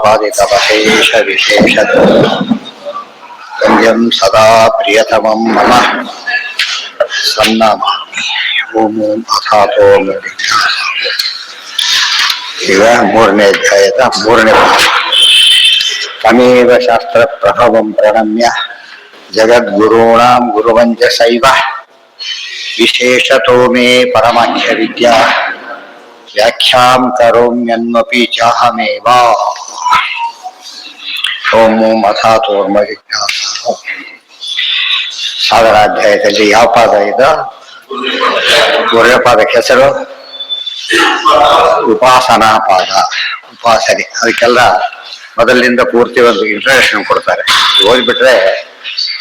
ಪಾದಿತವಶೇಷ ವಿಶೇಷ ವಂದ್ಯಂ ಸದಾ ಪ್ರಿಯತಮಂ ಮಮ ಸನ್ನಮಾಮಿ. ಓಂ ಓಂ ಅಥಾತೋ ಈಗ 3ನೇ ಅಧ್ಯಾಯದ 3ನೇ ಭಾಗ. ತಮೇವ ಶಾಸ್ತ್ರ ಪ್ರಭವಂ ಪ್ರಣಮ್ಯ ಜಗದ್ಗುರುಣಾಂ ಗುರುವಂಜಸೈವ ವಿಶೇಷತೋ ಮೇ ಪರಮಾಖ್ಯ ವಿದ್ಯಾ ವ್ಯಾಖ್ಯಾಂ ಕರೋಮ್ಯನ್ವಪಿ ಚಾಹಮೇವ. ಓಂ ಓಂ ಅಥಾತೋರ್ಮ ಜಿಜ್ಞಾಸ. ಸಾಗರಾಧ್ಯಾಯದಲ್ಲಿ ಯಾವ ಪಾದ ಇದು? 3ನೇ ಪಾದಕ್ಕೆ ಹೆಸರು ಉಪಾಸನಾ ಪಾದ. ಉಪಾಸನೆ, ಅದಕ್ಕೆಲ್ಲ ಮೊದಲಿನಿಂದ ಪೂರ್ತಿ ಒಂದು ಇಂಟ್ರಡಕ್ಷನ್ ಕೊಡ್ತಾರೆ. ಓದ್ಬಿಟ್ರೆ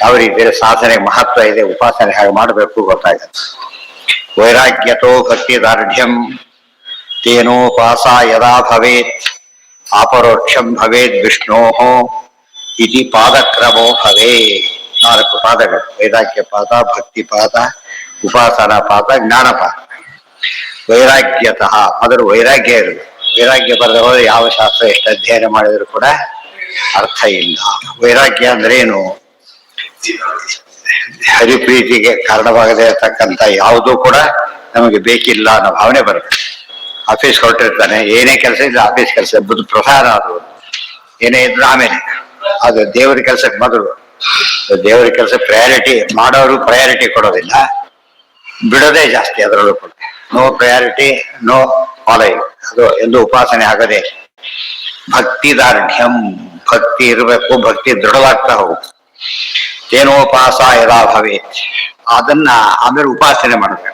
ಯಾವ ರೀತಿ ಸಾಧನೆ ಮಹತ್ವ ಇದೆ, ಉಪಾಸನೆ ಹಾಗೆ ಮಾಡಬೇಕು ಗೊತ್ತಾಗುತ್ತೆ. ವೈರಾಗ್ಯತೋ ಭಕ್ತಿದಾರ್ಢ್ಯಂ ತೇನೋಪಾಸ ಯದಾ ಭವೇತ್ ಅಪರೋಕ್ಷಂ ಭವೇದ್ ವಿಷ್ಣೋಃ ಇತಿ ಪಾದಕ್ರಮೋ ಭವೇತ್. 4 ಪಾದಗಳು: ವೈರಾಗ್ಯ ಪಾದ, ಭಕ್ತಿ ಪಾದ, ಉಪಾಸನಾ ಪಾದ, ಜ್ಞಾನ ಪಾದ. ವೈರಾಗ್ಯತಃ ಮೊದಲು ವೈರಾಗ್ಯ ಇರಬೇಕು. ವೈರಾಗ್ಯ ಬರೆದ ಹೋದ್ರೆ ಯಾವ ಶಾಸ್ತ್ರ ಎಷ್ಟು ಅಧ್ಯಯನ ಮಾಡಿದ್ರು ಕೂಡ ಅರ್ಥ ಇಲ್ಲ. ವೈರಾಗ್ಯ ಅಂದ್ರೆ ಏನು? ಹರಿಪ್ರೀತಿಗೆ ಕಾರಣವಾಗದೇ ಇರತಕ್ಕಂಥ ಯಾವುದೂ ಕೂಡ ನಮಗೆ ಬೇಕಿಲ್ಲ ಅನ್ನೋ ಭಾವನೆ ಬರುತ್ತೆ. ಆಫೀಸ್ ಹೊರಟಿರ್ತಾನೆ, ಏನೇ ಕೆಲಸ ಇದ್ರೆ ಆಫೀಸ್ ಕೆಲಸ ಬುದ್ಧ ಪ್ರಧಾನ. ಅದು ಏನೇ ಇದ್ರು ಆಮೇಲೆ, ಅದು ದೇವರ ಕೆಲಸಕ್ಕೆ ಮೊದಲು. ದೇವರ ಕೆಲಸ ಪ್ರಯಾರಿಟಿ ಮಾಡೋರು ಪ್ರಯಾರಿಟಿ ಕೊಡೋದಿಲ್ಲ, ಬಿಡೋದೇ ಜಾಸ್ತಿ. ಅದರಲ್ಲೂ ಕೂಡ ನೋ ಪ್ರಯಾರಿಟಿ, ನೋ ಫಾಲೋಯಿಂಗ್. ಅದು ಎಂದು ಉಪಾಸನೆ ಆಗದೆ. ಭಕ್ತಿದಾರ್ಢ್ಯಂ, ಭಕ್ತಿ ಇರಬೇಕು, ಭಕ್ತಿ ದೃಢವಾಗ್ತಾ ಹೋಗುತ್ತೆ. ತೇನೋಪಾಸ ಯದಾ ಭವೇತ್, ಅದನ್ನ ಆಮೇಲೆ ಉಪಾಸನೆ ಮಾಡಬೇಕು.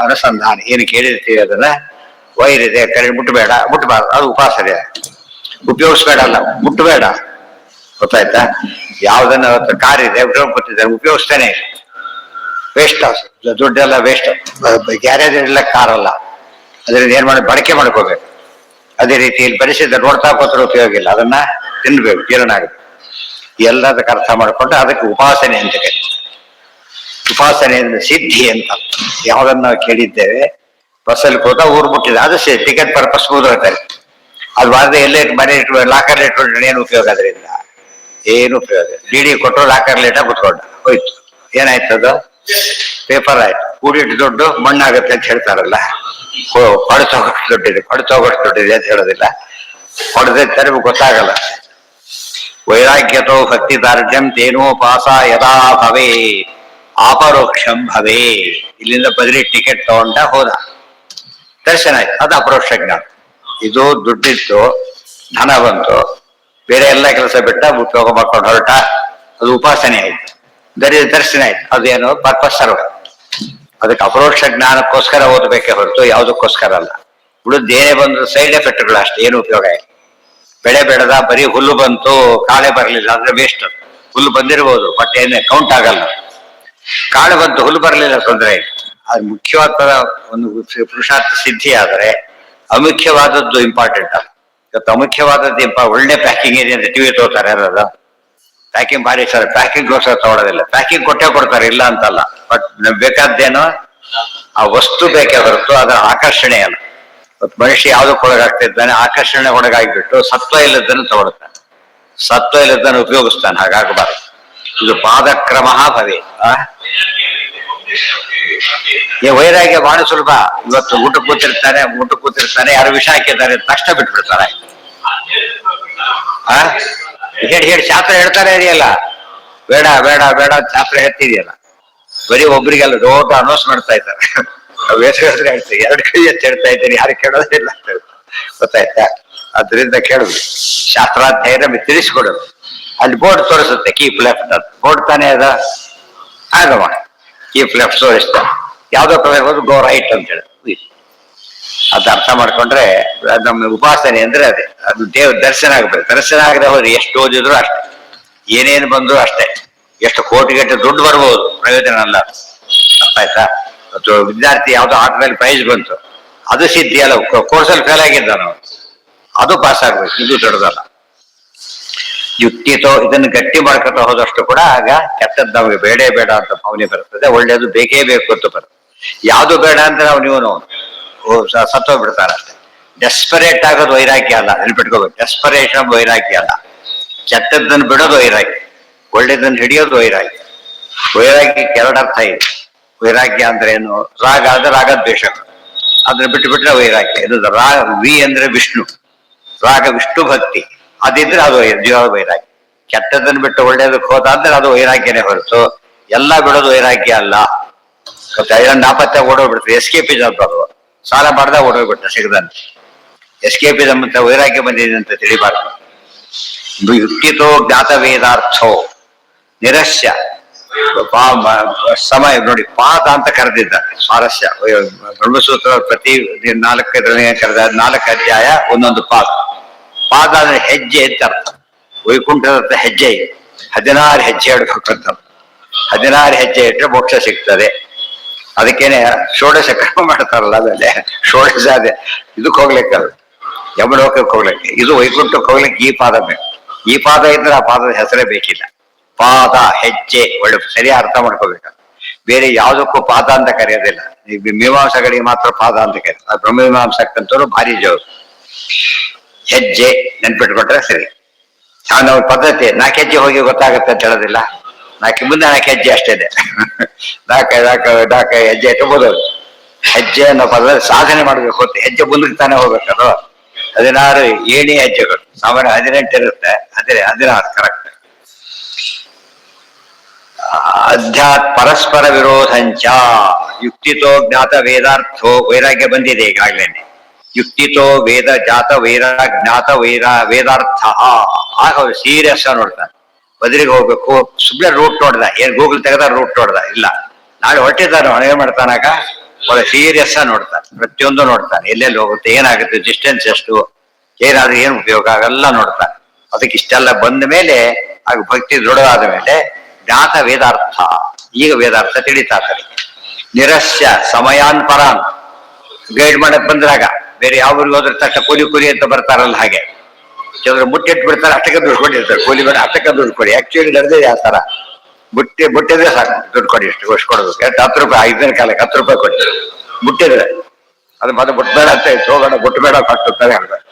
ಅನುಸಂಧಾನ ಏನು ಕೇಳಿರ್ತೀವಿ ಅದನ್ನ ವೈರಿದೆ ಕರೆ ಮುಟ್ಟಬೇಡ, ಮುಟ್ಟಬಾರ್ದು, ಅದು ಉಪಾಸನೆ. ಉಪಯೋಗಿಸ್ಬೇಡ ಅಲ್ಲ, ಮುಟ್ಟಬೇಡ. ಗೊತ್ತಾಯ್ತಾ? ಯಾವ್ದನ್ನ ಕಾರಿದೆ ಗೊತ್ತಿದ್ದಾರೆ, ಉಪಯೋಗಿಸ್ತಾನೆ ವೇಸ್ಟ್. ದುಡ್ಡೆಲ್ಲ ವೇಸ್ಟ್. ಗ್ಯಾರೇಜ್ ಎಲ್ಲ ಕಾರಲ್ಲ, ಅದರಿಂದ ಏನ್ ಮಾಡಿ ಬಳಕೆ ಮಾಡ್ಕೋಬೇಕು. ಅದೇ ರೀತಿ ಇಲ್ಲಿ ಪರಿಸ್ಥಿತಿ ನೋಡ್ತಾ ಕೂತ್ರೆ ಉಪಯೋಗ ಇಲ್ಲ, ಅದನ್ನ ತಿನ್ಬೇಕು, ಜೀರ್ಣ ಆಗುತ್ತೆ. ಎಲ್ಲದಕ್ಕೆ ಅರ್ಥ ಮಾಡ್ಕೊಂಡು ಅದಕ್ಕೆ ಉಪಾಸನೆ ಅಂತ ಕರೀತಾರೆ. ಉಪಾಸನೆಯಿಂದ ಸಿದ್ಧಿ ಅಂತ. ಯಾವ್ದನ್ನ ನಾವು ಕೇಳಿದ್ದೇವೆ, ಬಸ್ಸಲ್ಲಿ ಹೋದ ಊರು ಮುಟ್ಟಿದೆ, ಅದು ಟಿಕೆಟ್ ಪರ್ಪಸ್ ಹೋಗ್ತಾರೆ. ಅದು ಬಾರದೆ ಎಲ್ಲೇ ಮನೆ ಇಟ್ಟು ಲಾಕರ್ ಇಟ್ಕೊಂಡ್ರೆ ಏನು ಉಪಯೋಗ? ಅದರಿಂದ ಏನು ಉಪಯೋಗ. ಡಿ ಕೊಟ್ಟರು ಲಾಕರ್ ಲೇಟ ಕುತ್ಕೊಂಡ ಹೋಯ್ತು. ಏನಾಯ್ತದು? ಪೇಪರ್ ಆಯ್ತು. ಕೂಡಿಟ್ಟು ದುಡ್ಡು ಮಣ್ಣಾಗತ್ತೆ ಅಂತ ಹೇಳ್ತಾರಲ್ಲ, ಹೊಡೆತೋಗಷ್ಟು ದುಡ್ಡಿದೆ, ಹೊಡೆತೋಗಷ್ಟು ದುಡ್ಡಿದೆ ಅಂತ ಹೇಳೋದಿಲ್ಲ. ಹೊಡೆದೇ ತರಬೇಕು, ಗೊತ್ತಾಗಲ್ಲ. ವೈರಾಗ್ಯತೋ ಭಕ್ತಿ ದಾರ್ಢ್ಯಂ ತೇನೋಪಾಸ ಯದಾ ಭವೇ ಅಪರೋಕ್ಷಂ ಭವೇ. ಇಲ್ಲಿಂದ ಬದಲಿ ಟಿಕೆಟ್ ತಗೊಂಡ ಹೋದ, ದರ್ಶನ ಆಯ್ತು, ಅದು ಅಪರೋಕ್ಷ ಜ್ಞಾನ. ಇದು ದುಡ್ಡಿತ್ತು, ಧನ ಬಂತು, ಬೇರೆ ಎಲ್ಲ ಕೆಲಸ ಬಿಟ್ಟ ಉಪಯೋಗ ಮಾಡ್ಕೊಂಡು ಹೊರಟ, ಅದು ಉಪಾಸನೆ ಆಯ್ತು. ದರ್ಶನ ಆಯ್ತು, ಅದೇನು ಪರ್ಪಸ್ ಸರ್ವ. ಅದಕ್ಕೆ ಅಪರೋಕ್ಷ ಜ್ಞಾನಕ್ಕೋಸ್ಕರ ಓದಬೇಕೆ ಹೊರತು ಯಾವುದಕ್ಕೋಸ್ಕರ ಅಲ್ಲ. ಉಳಿದೇನೇ ಬಂದ್ರು ಸೈಡ್ ಎಫೆಕ್ಟ್ಗಳು ಅಷ್ಟೇ, ಏನು ಉಪಯೋಗ ಇಲ್ಲ. ಬೆಳೆ ಬೆಳೆದ, ಬರೀ ಹುಲ್ಲು ಬಂತು, ಕಾಳೆ ಬರಲಿಲ್ಲ ಅಂದ್ರೆ ವೇಸ್ಟ್. ಹುಲ್ಲು ಬಂದಿರ್ಬೋದು, ಬಟ್ ಏನೇ ಕೌಂಟ್ ಆಗಲ್ಲ. ಕಾಳು ಬಂತು, ಹುಲ್ಲು ಬರಲಿಲ್ಲ, ತೊಂದರೆ ಇಲ್ಲ. ಅದು ಮುಖ್ಯವಾದ ಒಂದು ಪುರುಷಾರ್ಥ ಸಿದ್ಧಿ ಆದರೆ ಅಮುಖ್ಯವಾದದ್ದು ಇಂಪಾರ್ಟೆಂಟ್ ಅಲ್ಲ. ಇವತ್ತು ಅಮುಖ್ಯವಾದದ್ದು ಒಳ್ಳೆ ಪ್ಯಾಕಿಂಗ್ ಇದೆ ಅಂತ ಟಿವಿ ತಗೋತಾರೆ. ಯಾರು ಪ್ಯಾಕಿಂಗ್ ಭಾರಿ ಸರ್, ಪ್ಯಾಕಿಂಗ್ಗೋಸ್ಕರ ತಗೊಳ್ಳೋದಿಲ್ಲ. ಪ್ಯಾಕಿಂಗ್ ಕೊಟ್ಟೇ ಕೊಡ್ತಾರೆ, ಇಲ್ಲ ಅಂತಲ್ಲ. ಬಟ್ ಬೇಕಾದ್ದೇನೋ ಆ ವಸ್ತು ಬೇಕೇ ಹೊರತು ಅದರ ಆಕರ್ಷಣೆ ಅಲ್ಲ. ಮನುಷ್ಯ ಯಾವುದಕ್ಕೆ ಒಳಗಾಗ್ತಿದ್ದಾನೆ, ಆಕರ್ಷಣೆ ಒಳಗಾಗಿಬಿಟ್ಟು ಸತ್ವ ಇಲ್ಲದನ್ನು ತಗೊಳ್ತಾನೆ, ಸತ್ವ ಇಲ್ಲದನ್ನು ಉಪಯೋಗಿಸ್ತಾನೆ. ಹಾಗಾಗಬಾರದು. ಇದು ಪಾದಕ್ರಮ ಭವೇ. ವೈರಾಗ್ಯ ಬಹಳ ಸುಲಭ. ಇವತ್ತು ಊಟ ಕೂತಿರ್ತಾನೆ, ಯಾರು ವಿಷ ಹಾಕಿದ್ದಾರೆ ತಕ್ಷಣ ಬಿಟ್ಬಿಡ್ತಾರೆ. ಹೇಳಿ ಶಾಸ್ತ್ರ ಹೇಳ್ತಾರೆ ಇದೆಯಲ್ಲ, ಬೇಡ ಬೇಡ ಬೇಡ ಶಾಸ್ತ್ರ ಹೇಳ್ತಿದೆಯಲ್ಲ. ಬರೀ ಒಬ್ರಿಗೆಲ್ಲ ದೊಡ್ಡ ಅನೌನ್ಸ್ ಮಾಡ್ತಾ ಇದ್ದಾರೆ. ಹೇಳ್ತೀವಿ, 2 ಕೈ ಎತ್ತಿ ಹೇಳ್ತಾ ಇದ್ದೀನಿ, ಯಾರು ಕೇಳೋದಿಲ್ಲ. ಗೊತ್ತಾಯ್ತಾ? ಅದರಿಂದ ಕೇಳುದು, ಶಾಸ್ತ್ರಾಧ್ಯಯನ ನಮಗೆ ತಿಳಿಸ್ಕೊಡೋದು. ಅಲ್ಲಿ ಬೋರ್ಡ್ ತೋರಿಸುತ್ತೆ, ಕೀಪ್ ಲೆಫ್ಟ್ ಅಂತ. ಬೋರ್ಡ್ ತಾನೇ ಅದ, ಆಗವ ಕೀಪ್ ಲೆಫ್ಟ್ ತೋರಿಸ್ತಾ, ಯಾವ್ದೋ ಕಡೆ ಹೋದ್ರು ಗೋ ರೈಟ್ ಅಂತ ಹೇಳಿ. ಅದು ಅರ್ಥ ಮಾಡ್ಕೊಂಡ್ರೆ ನಮ್ಮ ಉಪಾಸನೆ ಅಂದ್ರೆ ಅದೇ. ಅದು ದರ್ಶನ ಆಗ್ಬೇಕು. ದರ್ಶನ ಆಗದೆ ಹೋದ್ರೆ ಎಷ್ಟು ಓದಿದ್ರು ಅಷ್ಟೇ, ಏನೇನು ಬಂದ್ರು ಅಷ್ಟೇ. ಎಷ್ಟು ಕೋಟಿಗಟ್ಟೆ ದುಡ್ಡು ಬರ್ಬೋದು, ಪ್ರಯೋಜನ ಅಲ್ಲ. ಅರ್ಥ ಆಯ್ತಾ? ಅಥವಾ ವಿದ್ಯಾರ್ಥಿ ಯಾವ್ದೋ ಆಟದಲ್ಲಿ ಪ್ರೈಸ್ ಬಂತು, ಅದು ಸಿದ್ಧಿ ಅಲ್ಲ. ಕೋರ್ಸಲ್ಲಿ ಫೇಲ್ ಆಗಿದ್ದ ನಾವು, ಅದು ಪಾಸ್ ಆಗ್ಬೇಕು. ಇದು ದೊಡ್ಡದಲ್ಲ. ಯುಕ್ತಿತೋ ಇದನ್ನು ಗಟ್ಟಿ ಮಾಡ್ಕೊತಾ ಹೋದಷ್ಟು ಕೂಡ ಆಗ ಕೆಟ್ಟದ್ದು ನಮಗೆ ಬೇಡ ಬೇಡ ಅಂತ ಭಾವನೆ ಬರ್ತದೆ. ಒಳ್ಳೇದು ಬೇಕೇ ಬೇಕು ಅಂತ ಬರ್ತದೆ. ಯಾವುದು ಬೇಡ ಅಂದ್ರೆ ನೀವು ಸತ್ತೋಗ್ಬಿಡ್ತಾರೆ ಅಷ್ಟೇ. ಡೆಸ್ಪರೇಟ್ ಆಗೋದು ವೈರಾಗ್ಯ ಅಲ್ಲ, ನೆನ್ಪಿಟ್ಕೋಬೇಕು. ಡೆಸ್ಪರೇಷನ್ ವೈರಾಗ್ಯ ಅಲ್ಲ. ಕೆಟ್ಟದ್ದನ್ನು ಬಿಡೋದು ವೈರಾಗ್ಯ, ಒಳ್ಳೇದನ್ನು ಹಿಡಿಯೋದು ವೈರಾಗ್ಯ. ವೈರಾಗ್ಯಕ್ಕೆ ಎರಡು ಅರ್ಥ ಇದೆ. ವೈರಾಗ್ಯ ಅಂದ್ರೆ ಏನು? ರಾಗ ಅಂದ್ರೆ ರಾಗದ್ವೇಷಗಳು, ಅದನ್ನ ಬಿಟ್ಟು ಬಿಟ್ರೆ ವೈರಾಗ್ಯ. ಇದು ರಾಗ, ವಿ ಅಂದ್ರೆ ವಿಷ್ಣು, ರಾಗ ವಿಷ್ಣು ಭಕ್ತಿ, ಅದಿದ್ರೆ ಅದು ಜೀವ ವೈರಾಗ್ಯ. ಕೆಟ್ಟದನ್ನು ಬಿಟ್ಟು ಒಳ್ಳೇದಕ್ಕೆ ಹೋದಾದ್ರೆ ಅದು ವೈರಾಗ್ಯನೇ ಹೊರತು ಎಲ್ಲ ಬಿಡೋದು ವೈರಾಗ್ಯ ಅಲ್ಲ. ಮತ್ತೆ ಐರನ್ ನಾಪತ್ತೆ ಓಡೋಗ್ಬಿಡ್ತಾರೆ, ಎಸ್ಕೇಪಿಸಮ್ ಅದು. ಸಾಲ ಮಾಡ್ದಾಗ ಓಡೋಗ್ಬಿಟ್ಟ ಸಿಗದಂತೆ. ಎಸ್ಕೇಪಿಸಮ್ ಅಂತ ವೈರಾಗ್ಯ ಬಂದಿದೆ ಅಂತ ತಿಳಿಬಾರ್ದು. ಯುಕ್ತಿತೋ ಜ್ಞಾತ ವೇದಾರ್ಥೋ ನಿರಸ್ಯ ಸಮಯ ನೋಡಿ, ಪಾದ ಅಂತ ಕರೆದಿದ್ದಾರೆ. ಸ್ವಾರಸ್ಯ, ಬ್ರಹ್ಮಸೂತ್ರ ಪ್ರತಿ 4 ಕರೆದ 4 ಅಧ್ಯಾಯ ಒಂದೊಂದು ಪಾದ. ಪಾದ ಅಂದ್ರೆ ಹೆಜ್ಜೆ ಅಂತ ಅರ್ಥ. ವೈಕುಂಠದ ಹೆಜ್ಜೆ 16 ಹೆಜ್ಜೆ ಇಡಬೇಕಂತ. 16 ಹೆಜ್ಜೆ ಇಟ್ಟರೆ ಮೋಕ್ಷ ಸಿಗ್ತದೆ. ಅದಕ್ಕೇನೆ ಷೋಡಶ ಕರ್ಮ ಮಾಡ್ತಾರಲ್ಲ, ಅದೇ ಷೋಡಶ. ಅದೇ ಇದಕ್ಕೆ ಹೋಗ್ಲಿಕ್ಕಲ್ಲ, ಯಮಲೋಕಕ್ಕೆ ಹೋಗ್ಲಿಕ್ಕೆ. ಇದು ವೈಕುಂಠಕ್ಕೆ ಹೋಗ್ಲಿಕ್ಕೆ ಈ ಪಾದ ಬೇಕು. ಈ ಪಾದ ಇದ್ರೆ ಆ ಪಾದದ ಹೆಸರೇ ಬೇಕಿಲ್ಲ. ಪಾದ ಹೆಜ್ಜೆ, ಒಳ್ಳೆ ಸರಿಯಾಗಿ ಅರ್ಥ ಮಾಡ್ಕೋಬೇಕು. ಬೇರೆ ಯಾವುದಕ್ಕೂ ಪಾದ ಅಂತ ಕರೆಯೋದಿಲ್ಲ. ಮೀಮಾಂಸಗಳಿಗೆ ಮಾತ್ರ ಪಾದ ಅಂತ ಕರೀತಾರೆ. ಬ್ರಹ್ಮಮೀಮಾಂಸಕ್ಕಂತೂ ಭಾರಿ ಜೋರು. ಹೆಜ್ಜೆ ನೆನ್ಪಿಟ್ಕೊಂಡ್ರೆ ಸರಿ. ನಾವು ಪದ್ಧತಿ 4 ಹೆಜ್ಜೆ ಹೋಗಿ ಗೊತ್ತಾಗುತ್ತೆ ಅಂತ ಹೇಳೋದಿಲ್ಲ. ಮುಂದೆ 4 ಹೆಜ್ಜೆ ಅಷ್ಟೇ ಇದೆ. 4 ಹೆಜ್ಜೆ ಇಟ್ಬೋದು. ಹೆಜ್ಜೆ ಅನ್ನೋ ಪದದಲ್ಲಿ ಸಾಧನೆ ಮಾಡ್ಬೇಕು ಅಂತ. ಹೆಜ್ಜೆ ಮುಂದಕ್ಕೆ ತಾನೇ ಹೋಗ್ಬೇಕದು. 16 ಏಣಿ ಹೆಜ್ಜೆಗಳು, ಸಾಮಾನ್ಯ 18 ಇರುತ್ತೆ, 16 ಕರೆಕ್ಟ್. ಅಧ್ಯಾತ್ ಪರಸ್ಪರ ವಿರೋಧಂಚ ಯುಕ್ತಿತೋ ಜ್ಞಾತ ವೇದಾರ್ಥೋ. ವೈರಾಗ್ಯ ಬಂದಿದೆ ಈಗಾಗ್ಲೇನೆ. ಯುಕ್ತಿತೋ ವೇದ ಜಾತ ಜ್ಞಾತ ವೇದಾರ್ಥ. ಆಗ ಸೀರಿಯಸ್ ನೋಡ್ತಾನೆ. ಬದಲಿಗೆ ಹೋಗ್ಬೇಕು, ಸುಮ್ಮನೆ ರೂಟ್ ನೋಡ್ದ, ಏನ್ ಗೂಗಲ್ ತೆಗೆದ ರೂಟ್ ನೋಡ್ದ ಇಲ್ಲ. ನಾಳೆ ಹೊರಟಿದ್ದಾನೆ, ಏನ್ ಮಾಡ್ತಾನಾಗ ಒಳ್ಳೆ ಸೀರಿಯಸ್ ನೋಡ್ತಾನೆ. ಪ್ರತಿಯೊಂದು ನೋಡ್ತಾನೆ, ಎಲ್ಲೆಲ್ಲಿ ಹೋಗುತ್ತೆ, ಏನಾಗುತ್ತೆ, ಡಿಸ್ಟೆನ್ಸ್ ಎಷ್ಟು, ಏನಾದ್ರೂ ಏನ್ ಉಪಯೋಗ, ಅವೆಲ್ಲ ನೋಡ್ತಾನೆ. ಅದಕ್ಕೆ ಇಷ್ಟೆಲ್ಲ ಬಂದ ಮೇಲೆ, ಆಗ ಭಕ್ತಿ ದೃಢವಾದ ಮೇಲೆ ಜ್ಞಾತ ವೇದಾರ್ಥ. ಈಗ ವೇದಾರ್ಥ ತಿಳಿತಾತಾರೆ. ನಿರಸ್ಯ ಸಮಯಾನ್ ಪರಾನ್. ಗೈಡ್ ಮಾಡಕ್ ಬಂದ್ರಾಗ ಬೇರೆ ಯಾವ ಊರಿಗೆ ಹೋದ್ರ ತಕ್ಷಣ ಕೂಲಿ ಅಂತ ಬರ್ತಾರಲ್ಲ, ಹಾಗೆ ಕೆಲವರು ಮುಟ್ಟಿಟ್ಟು ಬಿಡ್ತಾರೆ. ಅಷ್ಟಕ್ಕೆ ದುಡ್ಡು ಕೊಟ್ಟಿರ್ತಾರೆ. ಕೂಲಿ ಬೇಡ, ಅಷ್ಟಕ್ಕೆ ದುಡ್ಡು ಕೊಡಿ. ಆಕ್ಚುಲಿ ನಡೆದೇ ಯಾವ ತರ ಮುಟ್ಟಿದ್ರೆ ಸಾಕು, ದುಡ್ಡು ಕೊಡಿ. ಎಷ್ಟು ಕೊಡ್ಬೇಕು? 10 ರೂಪಾಯಿ. 5 ದಿನ ಕಾಲಕ್ಕೆ 10 ರೂಪಾಯಿ ಕೊಡಿ. ಮುಟ್ಟಿದ್ರೆ ಅದು ಮತ್ತೆ ಮುಟ್ಬೇಡ ಅಂತ ಹೋಗೋಣ, ಮುಟ್ಟಬೇಡ ಕಟ್ಟುತ್ತಾರೆ ಹೇಳ್ಬೇಕು.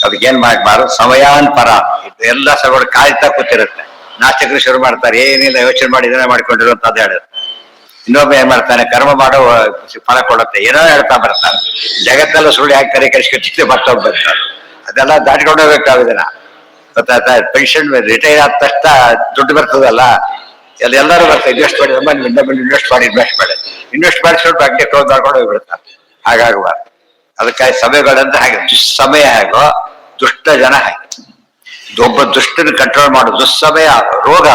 ಅದಕ್ಕೇನ್ ಮಾಡಬಾರ್ದು, ಸಮಯಾನ್ ಪರ. ಎಲ್ಲ ಸಗಳು ಕಾಯ್ತಾ ಕೂತಿರುತ್ತೆ. ನಾಸ್ತಿಕರು ಶುರು ಮಾಡ್ತಾರೆ, ಏನಿಲ್ಲ ಯೋಚನೆ ಮಾಡಿ ಇದನ್ನ ಮಾಡ್ಕೊಂಡಿರು ಅಂತ ಹೇಳುದು. ಇನ್ನೊಬ್ಬ ಏನ್ ಮಾಡ್ತಾನೆ, ಕರ್ಮ ಮಾಡೋ ಫಲ ಕೊಡುತ್ತೆ, ಏನೋ ಹೇಳ್ತಾ ಬರ್ತಾನೆ. ಜಗತ್ತೆಲ್ಲ ಸುಳ್ಳು ಹಾಕ್ತಾರೆ, ಕಳಿಸ್ಕೊಟ್ಟಿದ್ದೆ ಮತ್ತೊಬ್ಬ ಬರ್ತಾರೆ. ಅದೆಲ್ಲ ದಾಟ್ಕೊಂಡು ಹೋಗ್ಬೇಕಾಗುದಿಲ್ಲ. ಗೊತ್ತಾಯ್ತಾ? ಪೆನ್ಷನ್ ರಿಟೈರ್ ಆದ ತಕ್ಷಣ ದುಡ್ಡು ಬರ್ತದಲ್ಲ, ಎಲ್ಲರೂ ಬರ್ತಾರೆ. ಇನ್ವೆಸ್ಟ್ ಮಾಡಿ, ಇನ್ವೆಸ್ಟ್ ಮಾಡಿ ಇನ್ವೆಸ್ಟ್ ಮಾಡಿಸ್ಕೊಂಡು ಹಂಗೆ ಕ್ಲೋಸ್ ಮಾಡ್ಕೊಂಡು ಹೋಗ್ಬಿಡ್ತಾರೆ. ಹಾಗಾಗುಬಾರ್ದು. ಅದಕ್ಕಾಗಿ ಸಭೆಗಳಂದ್ರೆ ಹಾಗೆ, ದುಸ್ಸಮಯ ಹೇಗೋ ದುಷ್ಟ ಜನ ಹಾಗೆ. ಒಬ್ಬ ದುಷ್ಟನ ಕಂಟ್ರೋಲ್ ಮಾಡೋದು ದುಸ್ಸಮಯ. ರೋಗ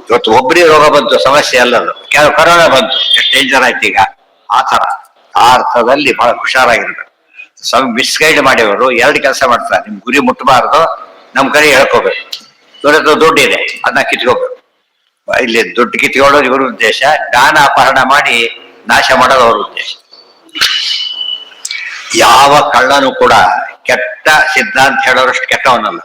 ಇವತ್ತು ಒಬ್ಬರಿಗೆ ರೋಗ ಬಂತು, ಸಮಸ್ಯೆ ಅಲ್ಲದು. ಕೊರೋನಾ ಬಂತು, ಎಷ್ಟು ಡೇಂಜರ್ ಆಯ್ತು ಈಗ. ಆ ತರ ಆ ಅರ್ಥದಲ್ಲಿ ಬಹಳ ಹುಷಾರಾಗಿರ್ಬೇಕು. ಮಿಸ್ಗೈಡ್ ಮಾಡಿವರು 2 ಕೆಲಸ ಮಾಡ್ತಾರೆ. ನಿಮ್ ಗುರಿ ಮುಟ್ಟಬಾರ್ದು, ನಮ್ ಕಡೆ ಹೇಳ್ಕೋಬೇಕು. ಇವರದ್ದು ದುಡ್ಡಿದೆ, ಅದನ್ನ ಕಿತ್ಕೋಬೇಕು. ಇಲ್ಲಿ ದುಡ್ಡು ಕಿತ್ಕೊಳ್ಳೋದು ಇವ್ರ ಉದ್ದೇಶ. ಜ್ಞಾನ ಅಪಹರಣ ಮಾಡಿ ನಾಶ ಮಾಡೋದು ಅವ್ರ ಉದ್ದೇಶ. ಯಾವ ಕಳ್ಳನು ಕೂಡ ಕೆಟ್ಟ ಸಿದ್ಧಾಂತ ಹೇಳೋರಷ್ಟು ಕೆಟ್ಟವನಲ್ಲ.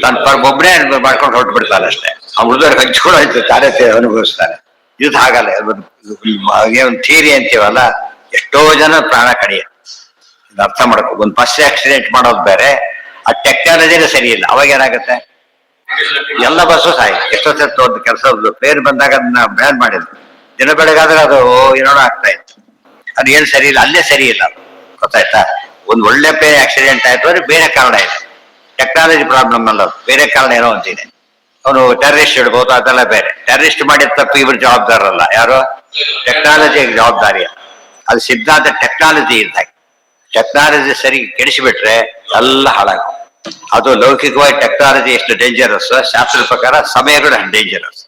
ತನ್ನ ಒಬ್ಬನೇ ಮಾಡ್ಕೊಂಡು ಹೊರಟು ಬಿಡ್ತಾನೆ ಅಷ್ಟೇ. ಆ ಉಳಿದವ್ರಿಗೆ ಹಂಚ್ಕೊಂಡು ಆಯ್ತು, ತಾನೇ ಅನುಭವಿಸ್ತಾನೆ. ಇದು ಹಾಗಲ್ಲ. ಒಂದು ಥಿಯರಿ ಅಂತೀವಲ್ಲ, ಎಷ್ಟೋ ಜನ ಪ್ರಾಣ ಕಡಿಯ. ಇದು ಅರ್ಥ ಮಾಡ್ಕೊ. ಒಂದು ಬಸ್ ಆಕ್ಸಿಡೆಂಟ್ ಮಾಡೋದು ಬೇರೆ, ಆ ಟೆಕ್ನಾಲಜಿನೇ ಸರಿ ಇಲ್ಲ. ಅವಾಗ ಏನಾಗುತ್ತೆ, ಎಲ್ಲ ಬಸ್ಸು ಸಾಯಿ. ಎಷ್ಟೊತ್ತು ಒಂದು ಕೆಲಸ ಪ್ಲೇನ್ ಬಂದಾಗ ಅದನ್ನ ಬ್ಯಾನ್ ಮಾಡಿದ್ರು. ದಿನ ಬೆಳಗಾದ್ರೆ ಅದು ಏನೋ ಆಗ್ತಾ ಇತ್ತು. ಅದು ಏನ್ ಸರಿ ಇಲ್ಲ, ಅಲ್ಲೇ ಸರಿ ಇಲ್ಲ. ಗೊತ್ತಾಯ್ತಾ? ಒಂದು ಒಳ್ಳೆ ಪ್ಲೇನ್ ಆಕ್ಸಿಡೆಂಟ್ ಆಯ್ತು ಅಂದ್ರೆ ಬೇರೆ ಕಾರಣ ಇದೆ. ಟೆಕ್ನಾಲಜಿ ಪ್ರಾಬ್ಲಮ್ ಅಲ್ಲ, ಬೇರೆ ಕಾರಣ ಏನೋ ಅಂತಿದೆ. ಅವನು ಟೆರರಿಸ್ಟ್ ಇಡ್ಬೋದು, ಅದೆಲ್ಲ ಬೇರೆ. ಟೆರರಿಸ್ಟ್ ಮಾಡಿದ ತಪ್ಪು ಇವ್ರು ಜವಾಬ್ದಾರಲ್ಲ. ಯಾರು? ಟೆಕ್ನಾಲಜಿ ಜವಾಬ್ದಾರಿ. ಅದು ಸಿದ್ಧಾಂತ ಟೆಕ್ನಾಲಜಿ ಇದ್ದಾಗ. ಟೆಕ್ನಾಲಜಿ ಸರಿ ಕೆಡಿಸಿಬಿಟ್ರೆ ಎಲ್ಲ ಹಾಳಾಗ. ಅದು ಲೌಕಿಕವಾಗಿ ಟೆಕ್ನಾಲಜಿ ಎಷ್ಟು ಡೇಂಜರಸ್, ಶಾಸ್ತ್ರದ ಪ್ರಕಾರ ಸಮಯಗಳು ಡೇಂಜರಸ್.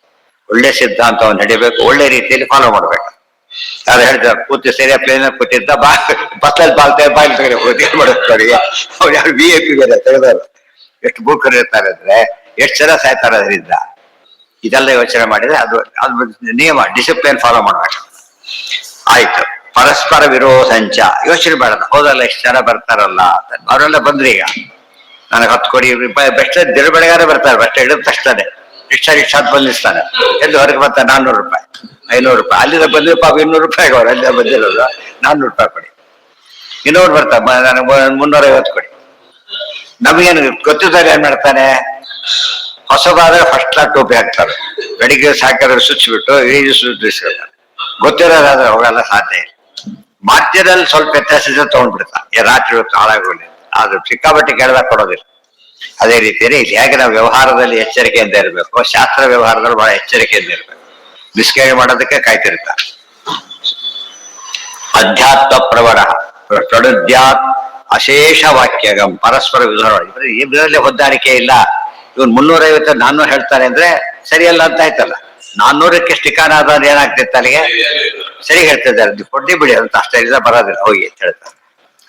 ಒಳ್ಳೆ ಸಿದ್ಧಾಂತವನ್ನು ನಡಿಬೇಕು, ಒಳ್ಳೆ ರೀತಿಯಲ್ಲಿ ಫಾಲೋ ಮಾಡ್ಬೇಕು. ಯಾರು ಹೇಳಿದ ಕೂತು ಸರಿಯಾಗಿ ಪ್ಲೇನ್ ಕೂತಿದ್ದ ಬಸ್ಸಲ್ಲಿ ಬಾಯಿಲ್ ತೆಗೆದು ಏನ್ ಮಾಡೋದು? ಅವ್ರು ಯಾರು VIP ಬೇರೆ ತೆಗೆದವರು. ಎಷ್ಟು ಮೂರ್ಖರು ಇರ್ತಾರೆ ಅಂದ್ರೆ, ಎಷ್ಟು ಜನ ಸಾಯ್ತಾರೆ ಅದರಿಂದ. ಇದೆಲ್ಲ ಯೋಚನೆ ಮಾಡಿದ್ರೆ ಅದು ನಿಯಮ, ಡಿಸಿಪ್ಲಿನ್ ಫಾಲೋ ಮಾಡ್ಬೇಕು. ಆಯ್ತು. ಪರಸ್ಪರ ವಿರೋಧಂಚ. ಯೋಚನೆ ಮಾಡೋದು, ಹೌದಲ್ಲ ಎಷ್ಟು ಜನ ಬರ್ತಾರಲ್ಲ, ಅವರೆಲ್ಲ ಬಂದ್ರಿ. ಈಗ ನನಗೆ 10 ಕೋಟಿ ಬೆಸ್ಟ್ ದಿನ ಬೆಳಗಾರೆ ಬರ್ತಾರೆ. ಬೆಸ್ಟ್ ಹಿಡಿದ ತಕ್ಷಣ ರಿಕ್ಷಾ ಬಂದಿಸ್ತಾನೆ. ಎಂದು ಹೊರಗೆ ಬರ್ತಾರೆ 400 ರೂಪಾಯಿ 500 ರೂಪಾಯಿ. ಅಲ್ಲಿಂದ ಬಂದ್ರೆ ಪಾಪ 200 ರೂಪಾಯಿ. ಅವ್ರು ಅಲ್ಲಿಂದ ಬಂದಿರೋದು 400 ರೂಪಾಯಿ ಕೊಡಿ. ಇನ್ನೊಬ್ರು ಬರ್ತಾರೆ ನನಗೆ 350 ಕೊಡಿ. ನಮಗೇನು ಗೊತ್ತಿದ್ದಾರೆ ಏನ್ ಮಾಡ್ತಾನೆ, ಹೊಸದಾದ್ರೆ ಫಸ್ಟ್ ಕ್ಲಾಸ್ ಟೋಪಿ ಹಾಕ್ತಾರೆ, ಬೆಳಿಗ್ಗೆ ಸಾಕಾದ್ರೆ ಸುಚ್ಚಿಬಿಟ್ಟು ಈಜು ಸುತ್ತಿಸ್ಕೊತಾರೆ. ಗೊತ್ತಿರೋದಾದ್ರೆ ಹೋಗಲ್ಲ, ಸಾಧ್ಯ ಇಲ್ಲ. ಮಾಧ್ಯದಲ್ಲಿ ಸ್ವಲ್ಪ ವ್ಯತ್ಯಾಸ ತಗೊಂಡ್ಬಿಡ್ತಾರೆ, ರಾತ್ರಿ ಹೊತ್ತು ಹಾಳಾಗೋಲಿ. ಆದ್ರೆ ಸಿಕ್ಕಾಪಟ್ಟೆ ಕೇಳಿದಾಗ ಕೊಡೋದಿಲ್ಲ. ಅದೇ ರೀತಿಯಲ್ಲಿ ಇಲ್ಲಿ ಹೇಗೆ ನಾವು ವ್ಯವಹಾರದಲ್ಲಿ ಎಚ್ಚರಿಕೆಯಿಂದ ಇರಬೇಕು, ಶಾಸ್ತ್ರ ವ್ಯವಹಾರದಲ್ಲಿ ಬಹಳ ಎಚ್ಚರಿಕೆಯಿಂದ ಇರಬೇಕು. ಮಿಸ್ಗೈಡ್ ಮಾಡೋದಕ್ಕೆ ಕಾಯ್ತಿರ್ತಾರೆ. ಅಧ್ಯಾತ್ಮ ಪ್ರವಣ ಪ್ರಡುದ್ಯಾತ್ ಅಶೇಷ ವಾಕ್ಯಗಂ ಪರಸ್ಪರ ವಿಧಾನ. ಇದರಲ್ಲಿ ಹೊಂದಾಣಿಕೆ ಇಲ್ಲ. ಇವನ್ 350 400 ಹೇಳ್ತಾರೆ ಅಂದ್ರೆ ಸರಿಯಲ್ಲ ಅಂತ ಆಯ್ತಲ್ಲ. 400ಕ್ಕೆ ಸ್ಟಿಕಾನ್ ಆದ್ರೆ ಏನಾಗ್ತಿತ್ತು ಅಲ್ಲಿಗೆ? ಸರಿ ಹೇಳ್ತಿದ್ದಾರೆ, ಕೊಡ್ಡಿ ಬಿಡಿ ಅಂತ ಅಷ್ಟೇ ಬರೋದಿಲ್ಲ ಹೋಗಿ ಅಂತ ಹೇಳ್ತಾರೆ.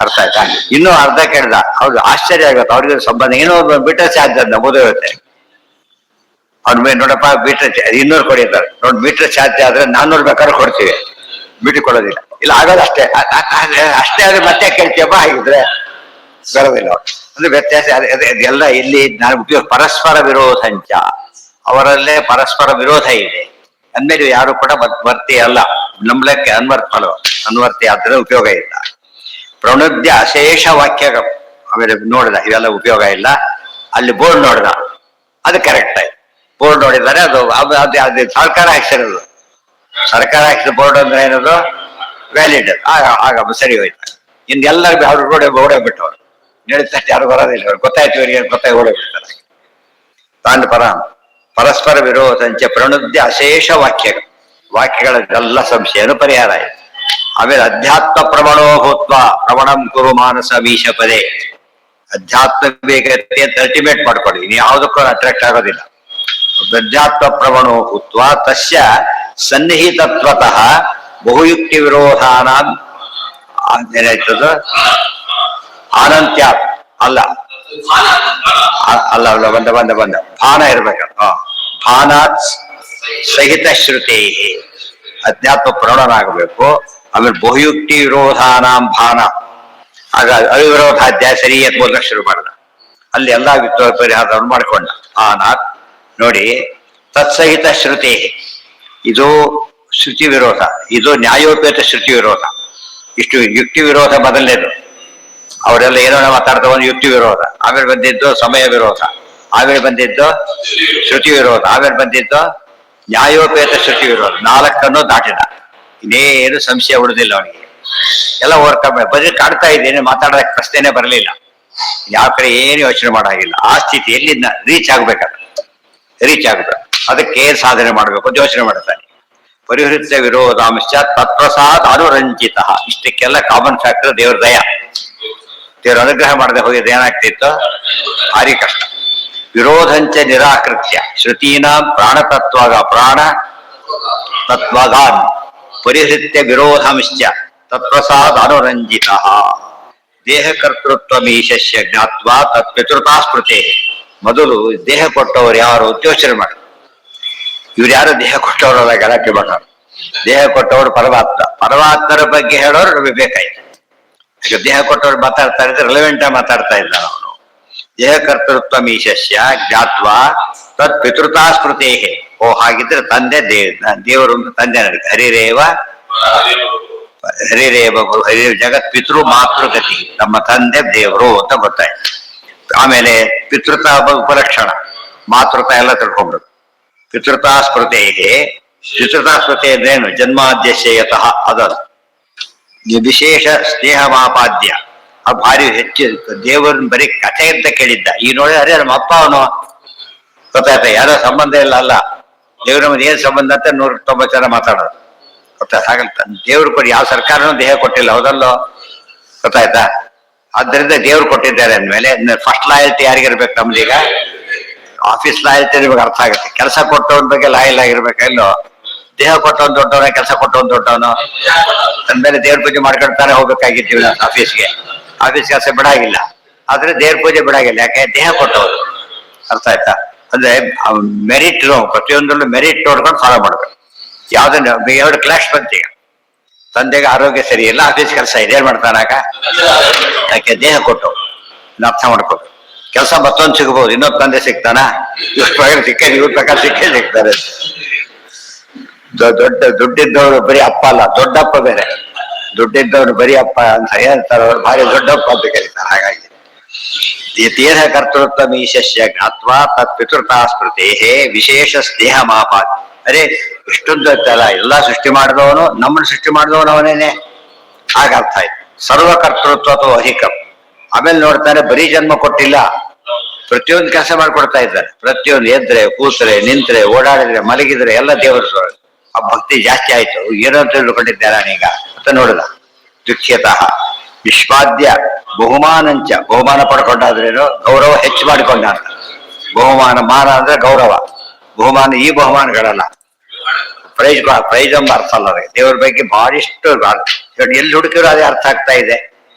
ಅರ್ಥ ಆಯ್ತಾ? ಇನ್ನೂ ಅರ್ಧ ಕೇಳ್ದ, ಹೌದು ಆಶ್ಚರ್ಯ ಆಗುತ್ತೆ. ಅವ್ರಿಗೆ ಸಂಬಂಧ ಏನೋ ಬಿಟ್ರೆ ಚಾರ್ಜ್ ಅಂತ ಓದಿರುತ್ತೆ. ಅವ್ರ ಮೇಲೆ ನೋಡಪ್ಪ ಮೀಟರ್ 200 ಕೊಡಿ ಅಂತಾರೆ. ನೋಡಿ ಮೀಟರ್ ಚಾರ್ಜ್ ಆದ್ರೆ 400 ಬೇಕಾದ್ರೆ ಕೊಡ್ತೀವಿ, ಮೀಟರ್ ಕೊಡೋದಿಲ್ಲ. ಇಲ್ಲ ಆಗೋದು ಅಷ್ಟೇ ಅಷ್ಟೇ ಆದ್ರೆ ಮತ್ತೆ ಕೇಳ್ತೀಯಪ್ಪ ಹಾಗಿದ್ರೆ ಬರೋದಿಲ್ಲ. ಅಂದ್ರೆ ವ್ಯತ್ಯಾಸ ಎಲ್ಲ ಇಲ್ಲಿ ನಾನು ಉಪಯೋಗ. ಪರಸ್ಪರ ವಿರೋಧಂಚ, ಅವರಲ್ಲೇ ಪರಸ್ಪರ ವಿರೋಧ ಇದೆ ಅಂದ್ಮೇಲೆ ಯಾರು ಕೂಡ ಮಧ್ಯವರ್ತಿ ಅಲ್ಲ, ನಂಬಲಕ್ಕೆ ಅನ್ವರ್ತಿ ಆದ್ರೆ ಉಪಯೋಗ ಇಲ್ಲ. ಪ್ರಣುದ್ಯ ಅಶೇಷ ವಾಕ್ಯಗಳು ಆಮೇಲೆ ನೋಡಿದ, ಇವೆಲ್ಲ ಉಪಯೋಗ ಇಲ್ಲ. ಅಲ್ಲಿ ಬೋರ್ಡ್ ನೋಡಿದ, ಅದು ಕರೆಕ್ಟ್ ಆಯ್ತು. ಬೋರ್ಡ್ ನೋಡಿದ್ದಾರೆ, ಅದು ಸರ್ಕಾರ ಹಾಕ್ಸಿರೋದು. ಸರ್ಕಾರ ಹಾಕ್ಸಿದ ಬೋರ್ಡ್ ಅಂದ್ರೆ ಏನದು ವ್ಯಾಲಿಡ್, ಆಗ ಸರಿ ಹೋಯ್ತು. ಇನ್ನು ಎಲ್ಲರಿಗೂ ಅವ್ರು ಓಡೇ ಬಿಟ್ಟವ್ರು ಹೇಳಿದ ಯಾರು ಬರೋದಿಲ್ಲ. ಅವ್ರು ಗೊತ್ತಾಯ್ತು, ಇವರಿಗೆ ಗೊತ್ತಾಗಿ ಓಡೇ ಬಿಡ್ತಾರೆ. ತಾಂಡ್ ಪರಸ್ಪರ ವಿರೋಧಂಚ ಪ್ರಣುದ್ಯ ಅಶೇಷ ವಾಕ್ಯಗಳೆಲ್ಲ ಸಂಶಯನು ಪರಿಹಾರ ಆಯ್ತು. ಆಮೇಲೆ ಅಧ್ಯಾತ್ಮ ಪ್ರವಣೋ ಭೂತ್ವ ಪ್ರವಣಂ ಕುರು ಮಾನಸ ಮೀಶ ಪದೇ. ಅಧ್ಯಾತ್ಮ ಬೇಕತೆ ಅಂತ ಅಲ್ಟಿಮೇಟ್ ಮಾಡ್ಕೊಳ್ಳಿ, ಇನ್ನು ಯಾವುದಕ್ಕೂ ಅಟ್ರಾಕ್ಟ್ ಆಗೋದಿಲ್ಲ. ಅಧ್ಯಾತ್ಮ ಪ್ರವಣೋ ಭೂತ್ವ ತಸ್ಯ ಸನ್ನಿಹಿತತ್ವತಃ ಬಹುಯುಕ್ತಿ ವಿರೋಧಾನ ಏನಾಯ್ತದ ಅನಂತ್ಯ ಅಲ್ಲ ಅಲ್ಲ ಅಲ್ಲ ಬಂದ ಭಾನ ಇರ್ಬೇಕಲ್ಲ. ಭಾನಾತ್ ಸಹಿತ ಶ್ರುತಿ ಅಧ್ಯಾತ್ಮ ಪ್ರವಣನಾಗಬೇಕು. ಆಮೇಲೆ ಬಹುಯುಕ್ತಿ ವಿರೋಧಾನಾಂ ಭಾನ, ಆಗ ಅವಿರೋಧಾಧ್ಯಾಯ ಸರಿ ಅಂತ ಮೊದಲು ಶುರು ಮಾಡಿದ. ಅಲ್ಲಿ ಎಲ್ಲಾ ಪರಿಹಾರವನ್ನು ಮಾಡ್ಕೊಂಡ. ಆನಾತ್ ನೋಡಿ, ತತ್ಸಹಿತ ಶ್ರುತಿ, ಇದು ಶ್ರುತಿ ವಿರೋಧ, ಇದು ನ್ಯಾಯೋಪೇತ ಶ್ರುತಿ ವಿರೋಧ. ಇಷ್ಟು ಯುಕ್ತಿ ವಿರೋಧ ಮೊದಲನೇದು. ಅವರೆಲ್ಲ ಏನೋ ಮಾತಾಡ್ತಾ ಒಂದು ಯುಕ್ತಿ ವಿರೋಧ, ಆಮೇಲೆ ಬಂದಿದ್ದು ಸಮಯ ವಿರೋಧ, ಆಮೇಲೆ ಬಂದಿದ್ದು ಶ್ರುತಿ ವಿರೋಧ, ಆಮೇಲೆ ಬಂದಿದ್ದು ನ್ಯಾಯೋಪೇತ ಶ್ರುತಿ ವಿರೋಧ. 4 ದಾಟಿದ. ಇನ್ನೇನು ಸಂಶಯ ಉಳಿದಿಲ್ಲ ಅವನಿಗೆ. ಎಲ್ಲ ಓವರ್ಕಮ್ ಬರೀ ಕಾಡ್ತಾ ಇದ್ದೇನೆ, ಮಾತಾಡೋದಕ್ಕೆ ಪ್ರಶ್ನೆನೇ ಬರಲಿಲ್ಲ. ಯಾವ ಕಡೆ ಏನು ಯೋಚನೆ ಮಾಡಾಗಿಲ್ಲ. ಆ ಸ್ಥಿತಿಯಲ್ಲಿ ರೀಚ್ ಆಗ್ಬೇಕು. ಅದಕ್ಕೆ ಏನ್ ಸಾಧನೆ ಮಾಡ್ಬೇಕು ಅಂತ ಯೋಚನೆ ಮಾಡ್ತಾನೆ. ಪರಿಹೃತ್ಯ ವಿರೋಧಾಂಶ ತತ್ಪ್ರಸಾದ್ ಅನುರಂಜಿತ. ಇಷ್ಟಕ್ಕೆಲ್ಲ ಕಾಮನ್ ಫ್ಯಾಕ್ಟರ್ ದೇವ್ರ ದಯ. ದೇವ್ರ ಅನುಗ್ರಹ ಮಾಡದೆ ಹೋಗಿದ್ದು ಏನಾಗ್ತಿತ್ತು, ಭಾರಿ ಕಷ್ಟ. ವಿರೋಧಂಚ ನಿರಾಕೃತ್ಯ ಶ್ರುತೀನಾಂ ಪ್ರಾಣ ತತ್ವಗಾನ್ ಪರಿಹೃತ್ಯ ವಿರೋಧಾಂಶ ತತ್ಪ್ರಸಾದ್ ಅನುರಂಜಿತ. ದೇಹ ಕರ್ತೃತ್ವಮೀಶಸ್ಯ ಜ್ಞಾತ್ವಾ ತತ್ಪಿತೃತಾ ಸ್ಮೃತಿ. ಮೊದಲು ದೇಹ ಕೊಟ್ಟವರು ಯಾರು ಯೋಚನೆ ಮಾಡಿ. ಇವ್ರು ಯಾರು ದೇಹ ಕೊಟ್ಟವರಲ್ಲ, ಗಲಾಟೆ ಮಾಡೋರು. ದೇಹ ಕೊಟ್ಟವರು ಪರಮಾತ್ಮರ ಬಗ್ಗೆ ಹೇಳೋರು ನಮಗೆ ಬೇಕಾಯ್ತು. ಈಗ ದೇಹ ಕೊಟ್ಟವ್ರು ಮಾತಾಡ್ತಾ ಇದ್ರೆ ರಿಲೆವೆಂಟ್ ಆಗಿ ಮಾತಾಡ್ತಾ ಇದ್ದ. ಅವನು ದೇಹ ಕರ್ತೃತ್ವ ಮೀಶಸ್ಯ ಜ್ಞಾತ್ವಾ ತತ್ ಪಿತೃತಾ ಸ್ಮೃತಿ. ಓ ಹಾಗಿದ್ರೆ ತಂದೆ ದೇವರು ತಂದೆ ನನಗೆ ಹರಿರೇವ ಹರಿ ಜಗತ್ ಪಿತೃ ಮಾತೃಗತಿ, ನಮ್ಮ ತಂದೆ ದೇವರು ಅಂತ ಗೊತ್ತಾಯ್ತು. ಆಮೇಲೆ ಪಿತೃತ ಉಪಲಕ್ಷಣ, ಮಾತೃತ ಎಲ್ಲ ತಿಳ್ಕೊಂಡ್ರು. ಪಿತೃತಾ ಸ್ಮೃತಿ ಅಂದ್ರೇನು? ಜನ್ಮಾದ್ಯಶಯತಃ ಅದದು ವಿಶೇಷ ಸ್ನೇಹ ಮಾಪಾದ್ಯ. ಆ ಭಾರಿ ಹೆಚ್ಚು ದೇವರನ್ನ ಬರೀ ಕಥೆ ಅಂತ ಕೇಳಿದ್ದ. ಈ ನೋಡಿ ಅರೆ ನಮ್ಮ ಅಪ್ಪ ಅವನು ಗೊತ್ತಾಯ್ತ, ಯಾರೋ ಸಂಬಂಧ ಇಲ್ಲ ಅಲ್ಲ. ದೇವ್ರ ನಮ್ಗೆ ಏನ್ ಸಂಬಂಧ ಅಂತ 190 ಜನ ಮಾತಾಡೋದು ಗೊತ್ತಾಯ್ತು. ಹಾಗಂತ ದೇವ್ರು ಕೊಡಿ, ಯಾವ ಸರ್ಕಾರನೂ ದೇಹ ಕೊಟ್ಟಿಲ್ಲ, ಹೌದಲ್ಲೋ? ಗೊತ್ತಾಯ್ತಾ? ಆದ್ದರಿಂದ ದೇವ್ರು ಕೊಟ್ಟಿದ್ದಾರೆ ಅಂದ್ಮೇಲೆ ಫಸ್ಟ್ ಲಾಯಲ್ಟಿ ಯಾರಿಗಿರ್ಬೇಕು? ನಮ್ದೀಗ ಆಫೀಸ್ ಲಾಯಲ್ಟಿ ನಿಮಗೆ ಅರ್ಥ ಆಗುತ್ತೆ. ಕೆಲಸ ಕೊಟ್ಟವನ ಬಗ್ಗೆ ಲಾಯಲ್ ಆಗಿರ್ಬೇಕಲ್ಲೋ. ದೇಹ ಕೊಟ್ಟವನ್ ದೊಡ್ಡವನ, ಕೆಲಸ ಕೊಟ್ಟವನ್ ದೊಡ್ಡವನು ಅಂದ್ಮೇಲೆ ದೇವ್ರ ಪೂಜೆ ಮಾಡ್ಕೊಳ್ತಾನೆ ಹೋಗ್ಬೇಕಾಗಿದ್ದೀವಿ ಆಫೀಸ್ ಕೆಲಸ ಬಿಡಾಗಿಲ್ಲ. ಆದ್ರೆ ದೇವ್ರ ಪೂಜೆ ಬಿಡಾಗಿಲ್ಲ. ಯಾಕೆ? ದೇಹ ಕೊಟ್ಟವರು. ಅರ್ಥ ಆಯ್ತಾ? ಅಂದ್ರೆ ಮೆರಿಟ್, ಪ್ರತಿಯೊಂದರಲ್ಲೂ ಮೆರಿಟ್ ನೋಡ್ಕೊಂಡು ಫಾಲೋ ಮಾಡ್ಬೇಕು. ಯಾವ್ದನ್ನ 2 ಕ್ಲಾಶ್ ಬಂತೀಗ. ತಂದೆಗೆ ಆರೋಗ್ಯ ಸರಿ ಇಲ್ಲ, ಆಫೀಸ್ ಕೆಲಸ ಇದೆ, ಏನ್ ಮಾಡ್ತಾನಾಗ? ಯಾಕೆ? ದೇಹ ಕೊಟ್ಟವು. ಅರ್ಥ ಮಾಡ್ಕೋಬೇಕು. ಕೆಲಸ ಮತ್ತೊಂದು ಸಿಗ್ಬಹುದು, ಇನ್ನೊಂದು ತಂದೆ ಸಿಗ್ತಾನ? ಇವ್ರ ಪ್ರಕಾರ ಇವ್ರ ಪ್ರಕಾರ ಸಿಗ್ತಾರೆ. ದೊಡ್ಡ ದುಡ್ಡಿದ್ದವರು ಬರೀ ಅಪ್ಪ ಅಲ್ಲ, ದೊಡ್ಡಪ್ಪ ಬೇರೆ. ದುಡ್ಡಿದ್ದವ್ರು ಬರೀ ಅಪ್ಪ ಅಂತ ಹೇಳ್ತಾರೆ, ಭಾರಿ ದೊಡ್ಡಪ್ಪ ಅಂತ ಕರೀತಾರೆ. ಹಾಗಾಗಿ ದೇಹ ಕರ್ತೃತ್ವ ಮೀಶಸ್ಯ ಜ್ಞಾತ್ವಾ ತತ್ ಪಿತೃತಾ ಸ್ಮೃತಿ ವಿಶೇಷ ಸ್ನೇಹ ಮಾಪಾತ್. ಅರೆ ಇಷ್ಟೊಂದು ಅಲ್ಲ, ಎಲ್ಲಾ ಸೃಷ್ಟಿ ಮಾಡಿದವನು, ನಮ್ಮನ್ನು ಸೃಷ್ಟಿ ಮಾಡಿದವನು ಅವನೇನೆ. ಆಗ ಅರ್ಥ ಆಯ್ತು. ಸರ್ವಕರ್ತೃತ್ವ ಅಥವಾ ಅಧಿಕಂ. ಆಮೇಲೆ ನೋಡ್ತಾನೆ ಬರೀ ಜನ್ಮ ಕೊಟ್ಟಿಲ್ಲ, ಪ್ರತಿಯೊಂದು ಕೆಲಸ ಮಾಡ್ಕೊಡ್ತಾ ಇದ್ದಾರೆ. ಪ್ರತಿಯೊಂದು ಎದ್ರೆ, ಕೂತ್ರೆ, ನಿಂತ್ರೆ, ಓಡಾಡಿದ್ರೆ, ಮಲಗಿದ್ರೆ ಎಲ್ಲ ದೇವರು. ಆ ಭಕ್ತಿ ಜಾಸ್ತಿ ಆಯ್ತು. ಏನೋ ತಿಳ್ಕೊಂಡಿದ್ದೆ ನಾನೀಗ ಅಂತ ನೋಡಿದ. ದುಃಖ್ಯತಃ ನಿಷ್ಪಾದ್ಯ ಬಹುಮಾನಂಚ, ಬಹುಮಾನ ಪಡ್ಕೊಂಡಾದ್ರೇನು ಗೌರವ ಹೆಚ್ಚು ಮಾಡಿಕೊಂಡ ಅಂತ. ಬಹುಮಾನ, ಮಾನ ಅಂದ್ರೆ ಗೌರವ, ಬಹುಮಾನ ಈ ಬಹುಮಾನಗಳಲ್ಲ. ಪ್ರೈಜ್ ಎಂಬ ಅರ್ಥ ಅಲ್ಲ ದೇವರ ಬಗ್ಗೆ ಬಹಳಿಷ್ಟು. ಎಲ್ಲಿ ಹುಡುಕಿದ್ರು ಅದೇ ಅರ್ಥ ಆಗ್ತಾ ಇದೆ.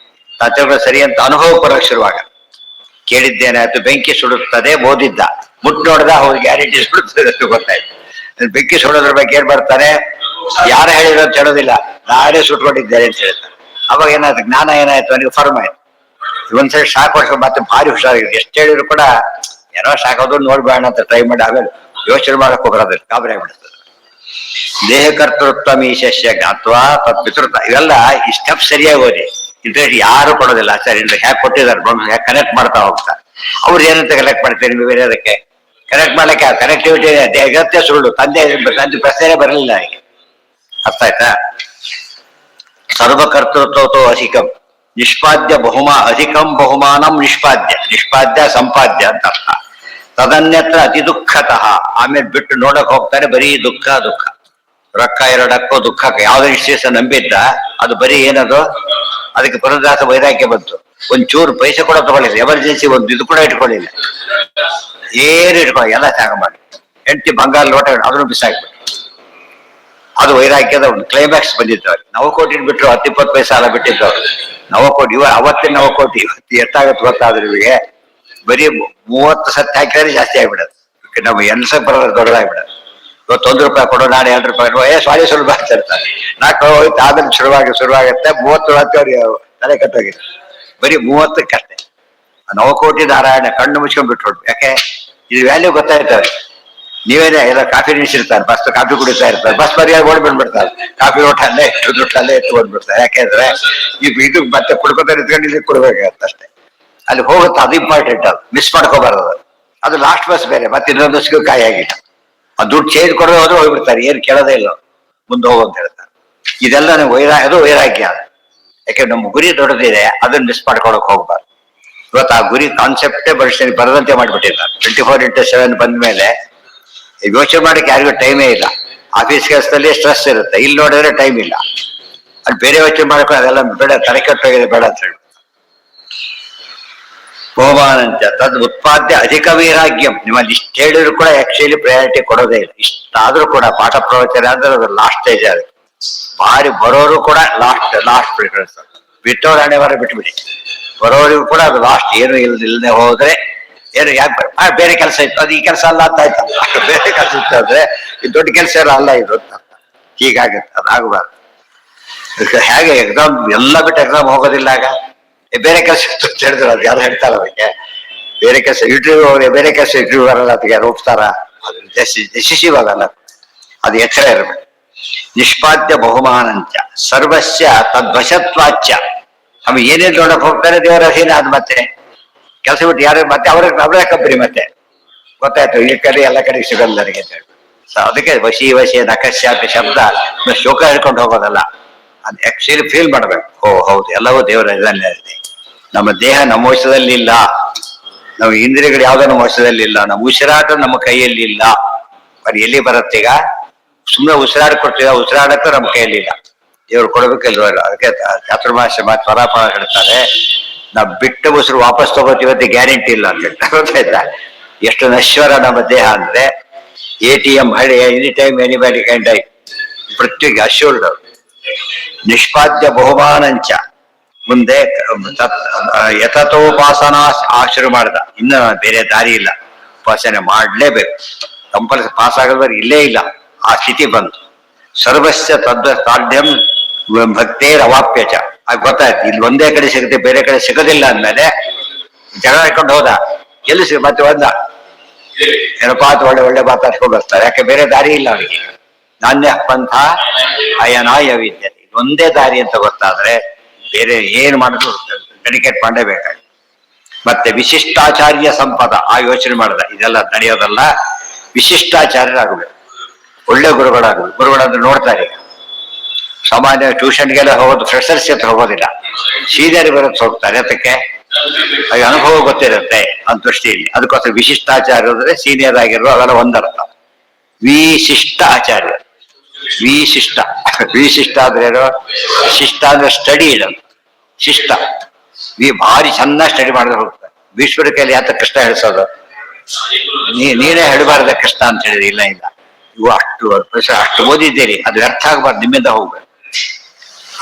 ತಾತ್ವಿಕ ಸರಿ ಅಂತ ಅನುಭವ ಬರೋಕ್ ಶುರುವಾಗ. ಕೇಳಿದ್ದೇನಾಯ್ತು, ಬೆಂಕಿ ಸುಡುತ್ತದೆ ಓದಿದ್ದ, ಮುಟ್ ನೋಡ್ದ, ಅವ್ರಿಗೆ ಗ್ಯಾರಂಟಿ ಸುಡುತ್ತದೆ ಅಂತ ಗೊತ್ತಾಯ್ತು. ಬೆಂಕಿ ಸುಡೋದ್ರ ಬಗ್ಗೆ ಏನ್ ಬರ್ತಾರೆ, ಯಾರು ಹೇಳಿದ್ರು ಅಂತ ಹೇಳೋದಿಲ್ಲ, ನಾನೇ ಸುಟ್ಕೊಂಡಿದ್ದೇನೆ ಅಂತ ಹೇಳ್ತಾರೆ. ಅವಾಗ ಏನಾಯ್ತು, ಜ್ಞಾನ ಏನಾಯ್ತು, ನನಗೆ ಫರ್ಮ್ ಆಯ್ತು. ಒಂದ್ಸರಿ ಶಾಕ್ ಹೊಡ್ಸ್ಕೊಂಡು ಮತ್ತೆ ಭಾರಿ ಹುಷಾರಾಗಿದೆ. ಎಷ್ಟು ಹೇಳಿದ್ರು ಕೂಡ ಏನೋ ಶಾಕೋದು ನೋಡ್ಬೇಡ ಅಂತ ಟ್ರೈ ಮಾಡಿ, ಆಮೇಲೆ ಯೋಚನೆ ಮಾಡಕ್ ಹೋಗೋದಿಲ್ಲ, ಗಾಬರಿ ಆಗ್ಬಿಡ್ತದೆ. ದೇಹ ಕರ್ತೃತ್ವ ಮೀಶಸ್ಯ ಜ್ಞಾತ್ವಾ ತತ್ ಪಿತೃತ್ವ. ಇವೆಲ್ಲ ಈ ಸ್ಟೆಪ್ ಸರಿಯಾಗಿ ಓದಿ. ಇಂಟ್ರೆಸ್ಟ್ ಯಾರು ಕೊಡೋದಿಲ್ಲ. ಸರಿ ಹ್ಯಾಕ್ ಕೊಟ್ಟಿದ್ದಾರೆ, ಹ್ಯಾಕ್ ಕನೆಕ್ಟ್ ಮಾಡ್ತಾ ಹೋಗ್ತಾರೆ. ಅವ್ರು ಏನಂತ ಕನೆಕ್ಟ್ ಮಾಡ್ತಾರೆ, ನೀವು ಬೇರೆ ಅದಕ್ಕೆ ಕನೆಕ್ಟ್ ಮಾಡ್ಲಿಕ್ಕೆ ಕನೆಕ್ಟಿವಿಟಿ ಅಗತ್ಯ ಸುಳ್ಳು. ತಂದೆ ಪ್ರಶ್ನೆ ಬರಲಿಲ್ಲ ನನಗೆ. ಅರ್ಥ ಆಯ್ತಾ? ಸರ್ವಕರ್ತೃತ್ವ ಅಧಿಕಂ ನಿಷ್ಪಾದ್ಯ ಅಧಿಕಂ ಬಹುಮಾನಂ ನಿಷ್ಪಾದ್ಯ. ನಿಷ್ಪಾದ್ಯ ಸಂಪಾದ್ಯ ಅಂತ ಅರ್ಥ. ತದನ್ಯತ್ರ ಅತಿ ದುಃಖತಃ. ಆಮೇಲೆ ಬಿಟ್ಟು ನೋಡಕ್ ಹೋಗ್ತಾರೆ, ಬರೀ ದುಃಖ ದುಃಖ. ರೊಕ್ಕ ಎರಡಕ್ಕೂ ದುಃಖಕ್ಕೆ. ಯಾವ್ದು ಇಷ್ಟು ನಂಬಿದ್ದ ಅದು ಬರೀ ಏನದು, ಅದಕ್ಕೆ ಪುನರ್ದಾಸ ವೈರಾಗ್ಯ ಬಂತು. ಒಂಚೂರು ಪೈಸೆ ಕೂಡ ತಗೊಳ್ಳಿಲ್ಲ, ಎಮರ್ಜೆನ್ಸಿ ಒಂದು ಇದು ಕೂಡ ಇಟ್ಕೊಳ್ಳಿಲ್ಲ, ಏನು ಇಟ್ಕೊಳ್ಳಿ, ಎಲ್ಲ ತ್ಯಾಗ ಮಾಡಿ. ಹೆಂಡತಿ ಬಂಗಾರ ಲೋಟ ಅದನ್ನು ಬಿಸಾಕ್ಬಿಟ್ಟು. ಅದು ವೈರಾಗ್ಯದ ಒಂದು ಕ್ಲೈಮ್ಯಾಕ್ಸ್ ಬಂದಿದ್ದವ್ರು. ನವಕೋಟಿ ಬಿಟ್ಟರು, 10-20 ಪೈಸೆ ಸಾಲ ಬಿಟ್ಟಿದ್ದವ್ರು. ನವಕೋಟಿ ಅವತ್ತಿನ ನವಕೋಟಿ ಇವತ್ತು ಎಷ್ಟಾಗತ್ತೆ ಗೊತ್ತಾದ್ರೆ ಇವಿಗೆ ಬರೀ 30 ಸತ್ತು ಹಾಕಿದ್ರೆ ಜಾಸ್ತಿ ಆಗ್ಬಿಡೋದು. ನಾವು ಎನ್ಸಕ್ ಬರೋದು ದೊಡ್ಡದಾಗ್ಬಿಡೋದು. ಇವತ್ತು ₹1 ಕೊಡೋ, ನಾಳೆ ₹2 ಕೊಡೋ, ಸ್ವಾರಿ ಸುಲಭ ಅಂತ ಇರ್ತಾರೆ. 4 ಹೋಯ್ತು, ಆಮೇಲೆ ಶುರುವಾಗುತ್ತೆ. 30 ಹತ್ತವ್ರಿಗೆ ತಲೆ ಕಟ್ಟೋಗಿದೆ. ಬರೀ 30ಕ್ಕಷ್ಟೇ. ನವಕೋಟಿ ನಾರಾಯಣ ಕಣ್ಣು ಮುಚ್ಕೊಂಡ್ ಬಿಟ್ಟು ಹೊಡ್ಬೇಕು. ಯಾಕೆ ಇದು ವ್ಯಾಲ್ಯೂ ಗೊತ್ತಾಯ್ತವ್ರೆ. ನೀವೇನೇ ಎಲ್ಲ ಕಾಫಿ ನಿಲ್ಸಿರ್ತಾರೆ, ಬಸ್ ಕಾಫಿ ಕುಡಿತಾ ಇರ್ತಾರೆ, ಬಸ್ ಮರ್ಯಾದೆ ಓಡ್ ಬಂದ್ಬಿಡ್ತಾರೆ. ಕಾಫಿ ಓಟ ಅಲ್ಲೇ ಇಟ್ಟು ದುಡ್ಡು ಅಲ್ಲೇ ಇಟ್ಟು ಓಡ್ಬಿಡ್ತಾರೆ. ಯಾಕೆಂದ್ರೆ ಇದು ಮತ್ತೆ ಕುಡ್ಕೊತಾ ನಿಂತ್ಕೊಂಡು ಇಲ್ಲಿ ಕೊಡ್ಬೇಕಾಗತ್ತೆ ಅಷ್ಟೇ. ಅಲ್ಲಿ ಹೋಗುತ್ತೆ, ಅದು ಇಂಪಾರ್ಟೆಂಟ್. ಅದು ಮಿಸ್ ಮಾಡ್ಕೋಬಾರದು. ಅದು ಲಾಸ್ಟ್ ಬಸ್ ಬೇರೆ, ಮತ್ತೆ ಇನ್ನೊಂದು ಬಸ್ಗೂ ಕಾಯಾಗಿಲ್ಲ. ಆ ದುಡ್ಡು ಚೇಂಜ್ ಕೊಡೋದು ಹೋದ್ರೆ ಹೋಗ್ಬಿಡ್ತಾರೆ, ಏನ್ ಕೇಳೋದೇ ಇಲ್ಲ, ಮುಂದೆ ಹೋಗು ಅಂತ ಹೇಳ್ತಾರೆ. ಇದೆಲ್ಲ ಅದು ವೈರಾಗ್ಯ. ಯಾಕೆ ನಮ್ಮ ಗುರಿ ದೊಡ್ಡದಿದೆ, ಅದನ್ನ ಮಿಸ್ ಮಾಡ್ಕೊಳಕ್ ಹೋಗ್ಬಾರ್ದು. ಇವತ್ತು ಆ ಗುರಿ ಕಾನ್ಸೆಪ್ಟೇ ಬರದಂತೆ ಮಾಡ್ಬಿಟ್ಟಿದ್ದಾರೆ. 24x7 ಬಂದ ಮೇಲೆ ಯೋಚನೆ ಮಾಡಕ್ಕೆ ಯಾರಿಗೂ ಟೈಮೇ ಇಲ್ಲ. ಆಫೀಸ್ ಕೆಲಸದಲ್ಲಿ ಸ್ಟ್ರೆಸ್ ಇರುತ್ತೆ, ಇಲ್ಲಿ ನೋಡಿದ್ರೆ ಟೈಮ್ ಇಲ್ಲ. ಅಲ್ಲಿ ಬೇರೆ ಯೋಚನೆ ಮಾಡಕ್ಕೆ ಅದೆಲ್ಲ ಬೇಡ, ತಲೆ ಕೆಟ್ಟೋಗಿದೆ, ಬೇಡ ಅಂತ ಹೇಳಿ. ಬಹುಮಾನಂತ ತದ್ ಉತ್ಪಾದ್ಯ ಅಧಿಕ ವೈರಾಗ್ಯಂ. ನಿಮ್ಮಲ್ಲಿ ಇಷ್ಟ ಹೇಳಿದ್ರು ಕೂಡ ಆಕ್ಚುಲಿ ಪ್ರಯಾರಿಟಿ ಕೊಡೋದೇ ಇಲ್ಲ. ಇಷ್ಟಾದ್ರೂ ಕೂಡ ಪಾಠ ಪ್ರವಚನ ಅಂದ್ರೆ ಅದು ಲಾಸ್ಟ್ ಸ್ಟೇಜ್. ಅದು ಭಾರಿ ಬರೋರು ಕೂಡ ಲಾಸ್ಟ್ ಬಿಡ್ತಾರೆ. ಬಿಟ್ಟವ್ರ ಹಣೆವಾರ ಬಿಟ್ಬಿಡಿ, ಬರೋರಿಗೂ ಕೂಡ ಅದು ಲಾಸ್ಟ್. ಏನು ಇಲ್ಲದೆ ಹೋದ್ರೆ ಏನು ಯಾಕೆ ಬೇರೆ ಕೆಲಸ ಇತ್ತು, ಅದು ಈ ಕೆಲಸ ಅಲ್ಲ ಅಂತ ಆಯ್ತಲ್ಲ. ಬೇರೆ ಕೆಲಸ ಇತ್ತು ಅಂದ್ರೆ ಇದು ದೊಡ್ಡ ಕೆಲಸ ಅಲ್ಲ ಇದು ಅಂತ. ಹೀಗಾಗತ್ತೆ, ಅದಾಗಬಾರ್ದು. ಹೇಗೆ ಎಕ್ಸಾಮ್ ಎಲ್ಲ ಬಿಟ್ಟು ಎಕ್ಸಾಮ್ ಹೋಗೋದಿಲ್ಲ. ಆಗ ಬೇರೆ ಕೆಲಸ ಇತ್ತು ಅಂತ ಹೇಳಿದ್ರು, ಅದು ಯಾರು ಹೇಳ್ತಾರ ಅದಕ್ಕೆ. ಬೇರೆ ಕೆಲಸ ಇಂಟರ್ವ್ಯೂ ಹೋಗಿ ಬೇರೆ ಕೆಲಸ ಇಂಟರ್ವ್ಯೂ ಬರಲ್ಲ, ಅದಕ್ಕೆ ಯಾರು ಒಪ್ತಾರ? ಅದು ಡಿಸಿಸಿವ್ ಆಗಲ್ಲ. ಅದು ಎಚ್ಚರ ಇರಬೇಕು. ನಿಷ್ಪಾದ್ಯ ಬಹುಮಾನಂಚ ಸರ್ವಸ್ಯ ತದ್ವಶತ್ವಾಚ್ಯ. ನಮ್ಗೆ ಏನೇನು ನೋಡಕ್ ಹೋಗ್ತಾರೆ ದೇವರ ಅಧೀನ. ಅದು ಮತ್ತೆ ಕೆಲಸ ಬಿಟ್ಟು ಯಾರು ಮತ್ತೆ ಅವರೇ ಕಂಪನಿ ಮತ್ತೆ ಗೊತ್ತಾಯ್ತು. ಈ ಕಡೆ ಎಲ್ಲ ಕಡೆ ಸಿಗಲ್ಲ ನನಗೆ ಅಂತ ಹೇಳಿ. ಅದಕ್ಕೆ ವಶಿ ನಕಶ್ಯಾಪಿ ಶಬ್ದ ಶೋಕ ಹೇಳ್ಕೊಂಡು ಹೋಗೋದಲ್ಲ. ಅದು ಆಕ್ಚುಲಿ ಫೀಲ್ ಮಾಡ್ಬೇಕು. ಓ ಹೌದು, ಎಲ್ಲವೂ ದೇವರ ಇದನ್ನೇ ಇದೆ. ನಮ್ಮ ದೇಹ ನಮ್ಮ ವಶದಲ್ಲಿ ಇಲ್ಲ, ನಮ್ಮ ಇಂದ್ರಿಯಗಳು ಯಾವ್ದೋ ನಮ್ಮ ವಶದಲ್ಲಿ ಇಲ್ಲ, ನಮ್ಮ ಉಸಿರಾಟ ನಮ್ಮ ಕೈಯಲ್ಲಿ ಇಲ್ಲ. ಅದು ಎಲ್ಲಿ ಬರುತ್ತೀಗ? ಸುಮ್ಮನೆ ಉಸಿರಾಡ ಕೊಡ್ತೀವಿ, ಉಸಿರಾಡಕ್ಕೂ ನಮ್ಮ ಕೈಯಲ್ಲಿ ಇಲ್ಲ. ದೇವ್ರು ಕೊಡ್ಬೇಕಿಲ್ವ? ಅದಕ್ಕೆ ಚಾತುರ್ಮಾಸ್ಯ ಸ್ವರಾಪಣ ಹೇಳ್ತಾರೆ, ನಾವು ಬಿಟ್ಟ ಉಸಿರು ವಾಪಸ್ ತಗೋತೀವಿ ಅಂತ ಗ್ಯಾರಂಟಿ ಇಲ್ಲ ಅಂತ ಹೇಳ್ತಾರೆ. ಗೊತ್ತಾಯ್ತಾ? ಎಷ್ಟು ನಶ್ವರ ನಮ್ಮ ದೇಹ ಅಂದ್ರೆ ATM ಹಳೆ ಎನಿ ಟೈಮ್ ಎನಿಬಡಿ ಕೈಂಡ್ ಆಗಿ ಪ್ರತ್ಯೇಕ ಅಶ್ಯೂರ್ಡ್. ನಿಷ್ಪಾದ್ಯ ಬಹುಮಾನಂಚ ಮುಂದೆ ಯಥತೋಪಾಸನಾ ಶುರು ಮಾಡ್ದ. ಇನ್ನು ಬೇರೆ ದಾರಿ ಇಲ್ಲ, ಉಪಾಸನೆ ಮಾಡ್ಲೇಬೇಕು. ಕಂಪಲ್ಸರಿ ಪಾಸ್ ಆಗೋದ್ರ ಇಲ್ಲೇ ಇಲ್ಲ. ಆ ಸ್ಥಿತಿ ಬಂತು. ಸರ್ವಸ್ಯ ತಾಢ್ಯಂ ಭಕ್ತೇರ್ ಅವಾಪ್ಯಚ. ಆಗ ಗೊತ್ತಾಯ್ತು, ಇಲ್ಲಿ ಒಂದೇ ಕಡೆ ಸಿಗುತ್ತೆ, ಬೇರೆ ಕಡೆ ಸಿಗೋದಿಲ್ಲ ಅಂದ್ಮೇಲೆ ಜಗಳ ಹಾಕೊಂಡು ಹೋದ. ಎಲ್ಲಿ ಮತ್ತೆ ಒಂದ ಏನಪ್ಪಾ ಒಳ್ಳೆ ಮಾತಾಡ್ಕೊಂಡು ಬರ್ತಾರೆ. ಯಾಕೆ ಬೇರೆ ದಾರಿ ಇಲ್ಲ ಅವರಿಗೆ. ನಾಣ್ಯ ಪಂಥ ಅಯನಾಯ ವಿದ್ಯತೆ. ಒಂದೇ ದಾರಿ ಅಂತ ಗೊತ್ತಾದ್ರೆ ಬೇರೆ ಏನು ಮಾಡಿದ್ರು ಡೆಡಿಕೇಟ್ ಮಾಡಲೇಬೇಕಾಗಿ. ಮತ್ತೆ ವಿಶಿಷ್ಟಾಚಾರ್ಯ ಸಂಪದ ಆ ಯೋಚನೆ ಮಾಡಿದ ಇದೆಲ್ಲ ನಡೆಯೋದಲ್ಲ, ವಿಶಿಷ್ಟಾಚಾರ್ಯರಾಗಬೇಕು, ಒಳ್ಳೆ ಗುರುಗಳಾಗಬೇಕು. ಗುರುಗಳಂದ್ರೆ ನೋಡ್ತಾರೆ, ಸಾಮಾನ್ಯ ಟ್ಯೂಷನ್ಗೆಲ್ಲ ಹೋಗೋದು ಫ್ರೆಷರ್ಸ್ ಹತ್ರ ಹೋಗೋದಿಲ್ಲ, ಸೀನಿಯರ್ ಬರೋದು ಹೋಗ್ತಾರೆ. ಅದಕ್ಕೆ ಹಾಗೆ ಅನುಭವ ಗೊತ್ತಿರುತ್ತೆ ಅಂತ ದೃಷ್ಟಿಯಲ್ಲಿ. ಅದಕ್ಕೋಸ್ಕರ ವಿಶಿಷ್ಟಾಚಾರ್ಯ ಅಂದ್ರೆ ಸೀನಿಯರ್ ಆಗಿರೋ ಅವೆಲ್ಲ ಒಂದರ್ಥ. ವಿಶಿಷ್ಟ ಆಚಾರ್ಯ, ವಿಶಿಷ್ಟ ವಿಶಿಷ್ಟ ಅಂದ್ರೆ ಏನು? ಶಿಷ್ಟ ಅಂದ್ರೆ ಸ್ಟಡಿ ಇಡೋದು, ಶಿಷ್ಟ ಭಾರಿ ಚೆನ್ನಾಗಿ ಸ್ಟಡಿ ಮಾಡಿದ್ರೆ ಹೋಗ್ತಾರೆ. ಭೀಷ್ಮರ ಕೈಲಿ ಯಾತ ಕೃಷ್ಣ ಹೇಳಿಸೋದು? ನೀನೇ ಹೇಳಬಾರ್ದ ಕೃಷ್ಣ ಅಂತ ಹೇಳಿದ್ರೆ ಇಲ್ಲ ಇಲ್ಲ, ಇವು ಅಷ್ಟು ಓದಿದ್ದೀರಿ, ಅದು ವ್ಯರ್ಥ ಆಗಬಾರ್ದು, ನಿಮ್ಮಿಂದ ಹೋಗ್ಬೇಕು.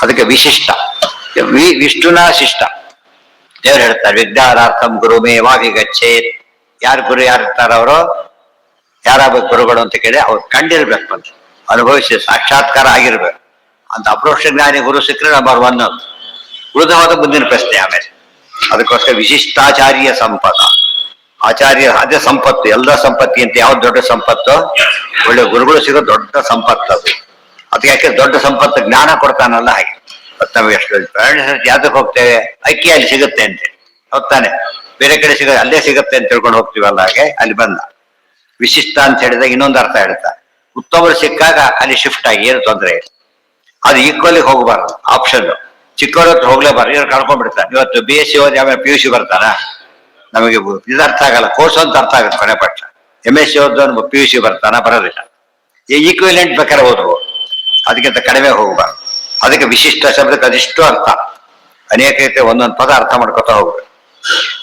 ಅದಕ್ಕೆ ವಿಶಿಷ್ಟ. ವಿಷ್ಣುನ ಶಿಷ್ಟ. ದೇವ್ರು ಹೇಳ್ತಾರೆ ವಿಜ್ಞಾನಾರ್ಥಂ ಗುರುಮೇವಾಭಿ ಗಚ್ಚೇತ್. ಯಾರು ಗುರು ಯಾರಿರ್ತಾರ ಅವರು ಯಾರಾಗಬೇಕು ಗುರುಗಳು ಅಂತ ಕೇಳಿ ಅವ್ರು ಕಂಡಿರ್ಬೇಕು ಅಂತ ಅನುಭವಿಸಿ ಸಾಕ್ಷಾತ್ಕಾರ ಆಗಿರ್ಬೇಕು ಅಂತ. ಅಪ್ರೋಕ್ಷ ಜ್ಞಾನಿ ಗುರು ಸಿಕ್ಕರೆ ನಂಬರ್ 1 ಅಂತ. ಉಳಿದವಾದ ಮುಂದಿನ ಪ್ರಶ್ನೆ ಆಮೇಲೆ. ಅದಕ್ಕೋಸ್ಕರ ವಿಶಿಷ್ಟಾಚಾರ್ಯ ಸಂಪದ. ಆಚಾರ್ಯ ಅದೇ ಸಂಪತ್ತು, ಎಲ್ಲ ಸಂಪತ್ತಿ ಅಂತ ಯಾವ್ದು ದೊಡ್ಡ ಸಂಪತ್ತು? ಒಳ್ಳೆ ಗುರುಗಳು ಸಿಗೋ ದೊಡ್ಡ ಸಂಪತ್ತು ಅದು. ಅದಕ್ಕೆ ಯಾಕೆ ದೊಡ್ಡ ಸಂಪತ್ತು ಜ್ಞಾನ ಕೊಡ್ತಾನಲ್ಲ ಹಾಗೆ. ನಮಗೆ ಎಷ್ಟು ಯಾವ್ದಕ್ಕೆ ಹೋಗ್ತೇವೆ? ಅಕ್ಕಿ ಅಲ್ಲಿ ಸಿಗುತ್ತೆ ಅಂತೇಳಿ ಹೋಗ್ತಾನೆ, ಬೇರೆ ಕಡೆ ಸಿಗ ಅಲ್ಲೇ ಸಿಗುತ್ತೆ ಅಂತ ತಿಳ್ಕೊಂಡು ಹೋಗ್ತೀವಲ್ಲ, ಹಾಗೆ ಅಲ್ಲಿ ಬಂದ. ವಿಶಿಷ್ಟ ಅಂತ ಹೇಳಿದಾಗ ಇನ್ನೊಂದು ಅರ್ಥ ಹೇಳ್ತಾರೆ, ಉತ್ತಮರು ಸಿಕ್ಕಾಗ ಅಲ್ಲಿ ಶಿಫ್ಟ್ ಆಗಿ ಏನು ತೊಂದರೆ ಇಲ್ಲ. ಅದು ಈಕ್ವಲಿ ಹೋಗಬಾರ್ದು ಆಪ್ಷನ್. ಚಿಕ್ಕವ್ರ ಹತ್ರ ಹೋಗ್ಲೇಬಾರ್ದು, ಇವ್ರು ಕಳ್ಕೊಂಡ್ಬಿಡ್ತಾರೆ. ಇವತ್ತು BSc ಓದಿ ಆಮೇಲೆ PUC ಬರ್ತಾನ, ನಮಗೆ ಇದು ಅರ್ಥ ಆಗಲ್ಲ. ಕೋರ್ಸ್ ಅಂತ ಅರ್ಥ ಆಗುತ್ತೆ ಕೊನೆ ಪಕ್ಷ. MSc ಓದೋನು PUC ಬರ್ತಾನ, ಬರೋದಿಲ್ಲ. ಈಕ್ವಿಲೆಂಟ್ ಬೇಕಾದ್ರೆ ಓದ್ಬೋದು, ಅದಕ್ಕಿಂತ ಕಡಿಮೆ ಹೋಗಬಾರ್ದು. ಅದಕ್ಕೆ ವಿಶಿಷ್ಟ ಶಬ್ದಕ್ಕೆ ಅದಿಷ್ಟು ಅರ್ಥ, ಅನೇಕ ರೀತಿಯ ಒಂದೊಂದು ಪದ ಅರ್ಥ ಮಾಡ್ಕೊತಾ ಹೋಗ್ಬೇಕು.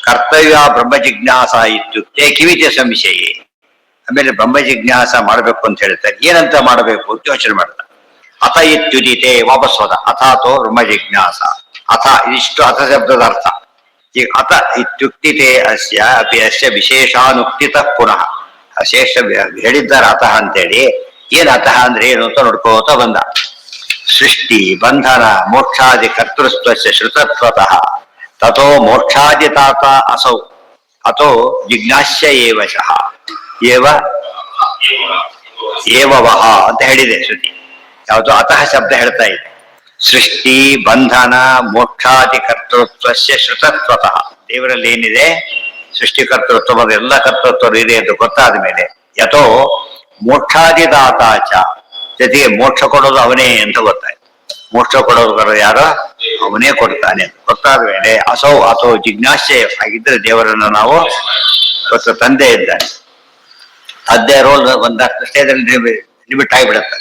ಕರ್ತವ್ಯ ಬ್ರಹ್ಮ ಜಿಜ್ಞಾಸ ಇತ್ಯುಕ್ತೆ ಕಿವಿತೆ ಸಂಶಯ. ಆಮೇಲೆ ಬ್ರಹ್ಮ ಜಿಜ್ಞಾಸ ಮಾಡಬೇಕು ಅಂತ ಹೇಳ್ತಾರೆ. ಏನಂತ ಮಾಡಬೇಕು ಅಂತ ಯೋಚನೆ ಮಾಡ್ತಾರೆ. ಅಥ ಇತ್ಯುದಿತೆ, ವಾಪಸ್ ಹೋದ ಅಥಾತೋ ಬ್ರಹ್ಮ ಜಿಜ್ಞಾಸ. ಅಥ ಇದಿಷ್ಟು ಅಥ ಶಬ್ದದ ಅರ್ಥ. ಈಗ ಅಥ ಇತ್ಯುಕ್ತಿತೆ ಅಸ್ಯ ಅಪಿ ಅಸ್ಯ ವಿಶೇಷಾನುಕ್ತಿತ ಪುನಃ. ಅಶೇಷ ಹೇಳಿದ್ದಾರೆ ಅತಃ ಅಂತೇಳಿ. ಏನ್ ಅತಃ ಅಂದ್ರೆ ಏನು ಅಂತ ನೋಡ್ಕೋತ ಬಂದ. ಸೃಷ್ಟಿ ಬಂಧನ ಮೋಕ್ಷಾದಿ ಕರ್ತೃತ್ವಸ್ಯ ಶ್ರುತತ್ವತಃ ತಥೋ ಮೋಕ್ಷಾದಿ ತಾತ ಅಸೌ ಅಥೋ ಜಿಜ್ಞಾಸ್ಯ ಏವಶಃ ಏವವಹ ಅಂತ ಹೇಳಿದೆ ಶ್ರುತಿ. ಯಾವುದು ಅತಃ ಶಬ್ದ ಹೇಳ್ತಾ ಇದೆ. ಸೃಷ್ಟಿ ಬಂಧನ ಮೋಕ್ಷಾದಿ ಕರ್ತೃತ್ವಸ್ಯ ಶ್ರುತತ್ವತಃ, ದೇವರಲ್ಲಿ ಏನಿದೆ ಸೃಷ್ಟಿ ಕರ್ತೃತ್ವ ಮತ್ತು ಎಲ್ಲ ಕರ್ತೃತ್ವ ಇದೆ ಅಂತ ಗೊತ್ತಾದ ಮೇಲೆ ಯಥೋ ಮೋಕ್ಷಾದಿ ದಾತಾಚ, ಜೊತೆಗೆ ಮೋಕ್ಷ ಕೊಡೋದು ಅವನೇ ಅಂತ ಗೊತ್ತಾಯ್ತು. ಮೋಕ್ಷ ಕೊಡೋದು ಯಾರೋ ಅವನೇ ಕೊಡ್ತಾನೆ ಗೊತ್ತಾದ ಮೇಲೆ ಅಸೌ ಅಥವಾ ಜಿಜ್ಞಾಸೆ ಆಗಿದ್ರೆ ದೇವರನ್ನು ನಾವು ಗೊತ್ತ ತಂದೆ ಇದ್ದಾನೆ. ಅದೇ ರೋಲ್ ಒಂದಷ್ಟು ಸ್ಟೇಜಲ್ಲಿ ಲಿಮಿಟ್ ಆಗಿಬಿಡುತ್ತೆ.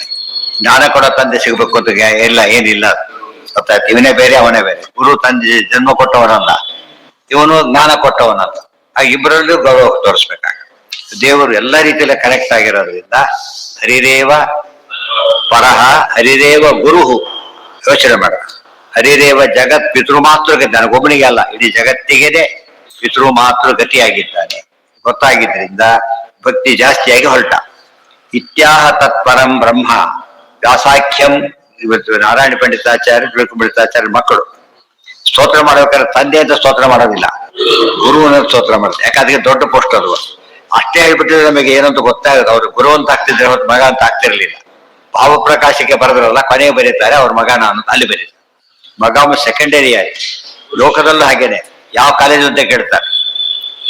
ಜ್ಞಾನ ಕೊಡೋ ತಂದೆ ಸಿಗ್ಬೇಕು ಅಂತ ಇಲ್ಲ, ಏನಿಲ್ಲ ಗೊತ್ತಾಯ್ತು. ಇವನೇ ಬೇರೆ ಅವನೇ ಬೇರೆ. ಗುರು ತಂದೆ ಜನ್ಮ ಕೊಟ್ಟವನಲ್ಲ, ಇವನು ಜ್ಞಾನ ಕೊಟ್ಟವನಲ್ಲ. ಆ ಇಬ್ಬರಲ್ಲೂ ಗೌರವ ತೋರಿಸ್ಬೇಕಾಗ ದೇವರು ಎಲ್ಲ ರೀತಿಯಲ್ಲಿ ಕನೆಕ್ಟ್ ಆಗಿರೋದ್ರಿಂದ ಹರಿರೇವ ಪರಹ ಹರಿರೇವ ಗುರುಹು. ಯೋಚನೆ ಮಾಡ, ಹರಿರೇವ ಜಗತ್ ಪಿತೃಮಾತೃಗತಿ, ನನಗೊಬ್ಬನಿಗೆ ಅಲ್ಲ ಇಡೀ ಜಗತ್ತಿಗೆನೆ ಪಿತೃಮಾತೃಗತಿಯಾಗಿದ್ದಾನೆ ಗೊತ್ತಾಗಿದ್ದರಿಂದ ಭಕ್ತಿ ಜಾಸ್ತಿಯಾಗಿ ಹೊರಟ. ಇತ್ಯಾಹ ತತ್ಪರಂ ಬ್ರಹ್ಮ ವ್ಯಾಸಾಖ್ಯಂ. ಇವತ್ತು ನಾರಾಯಣ ಪಂಡಿತಾಚಾರ್ಯ ಪಂಡಿತಾಚಾರ್ಯ ಮಕ್ಕಳು ಸ್ತೋತ್ರ ಮಾಡ್ಬೇಕಾದ್ರೆ ತಂದೆ ಅಂತ ಸ್ತೋತ್ರ ಮಾಡೋದಿಲ್ಲ, ಗುರುವನ್ನ ಸ್ತೋತ್ರ ಮಾಡ್ತಾರೆ. ಯಾಕಂದ್ರೆ ದೊಡ್ಡ ಪೋಸ್ಟ್ ಅದು. ಅಷ್ಟೇ ಹೇಳ್ಬಿಟ್ಟಿದ್ರೆ ನಮಗೆ ಏನಂತ ಗೊತ್ತಾಗುತ್ತೆ. ಅವ್ರು ಗುರು ಅಂತ ಆಗ್ತಿದ್ರೆ ಹೊತ್ತು ಮಗ ಅಂತ ಆಗ್ತಿರ್ಲಿಲ್ಲ. ಭಾವಪ್ರಕಾಶಕ್ಕೆ ಬರೆದ್ರಲ್ಲ, ಕೊನೆಗೆ ಬರೀತಾರೆ ಅವ್ರ ಮಗನ ಅಂತ ಅಲ್ಲಿ ಬರೀತಾರೆ. ಮಗ ಸೆಕೆಂಡರಿ ಆಗಿ ಲೋಕದಲ್ಲೂ ಹಾಗೇನೆ. ಯಾವ ಕಾಲೇಜು ಅಂತ ಕೇಳ್ತಾರೆ,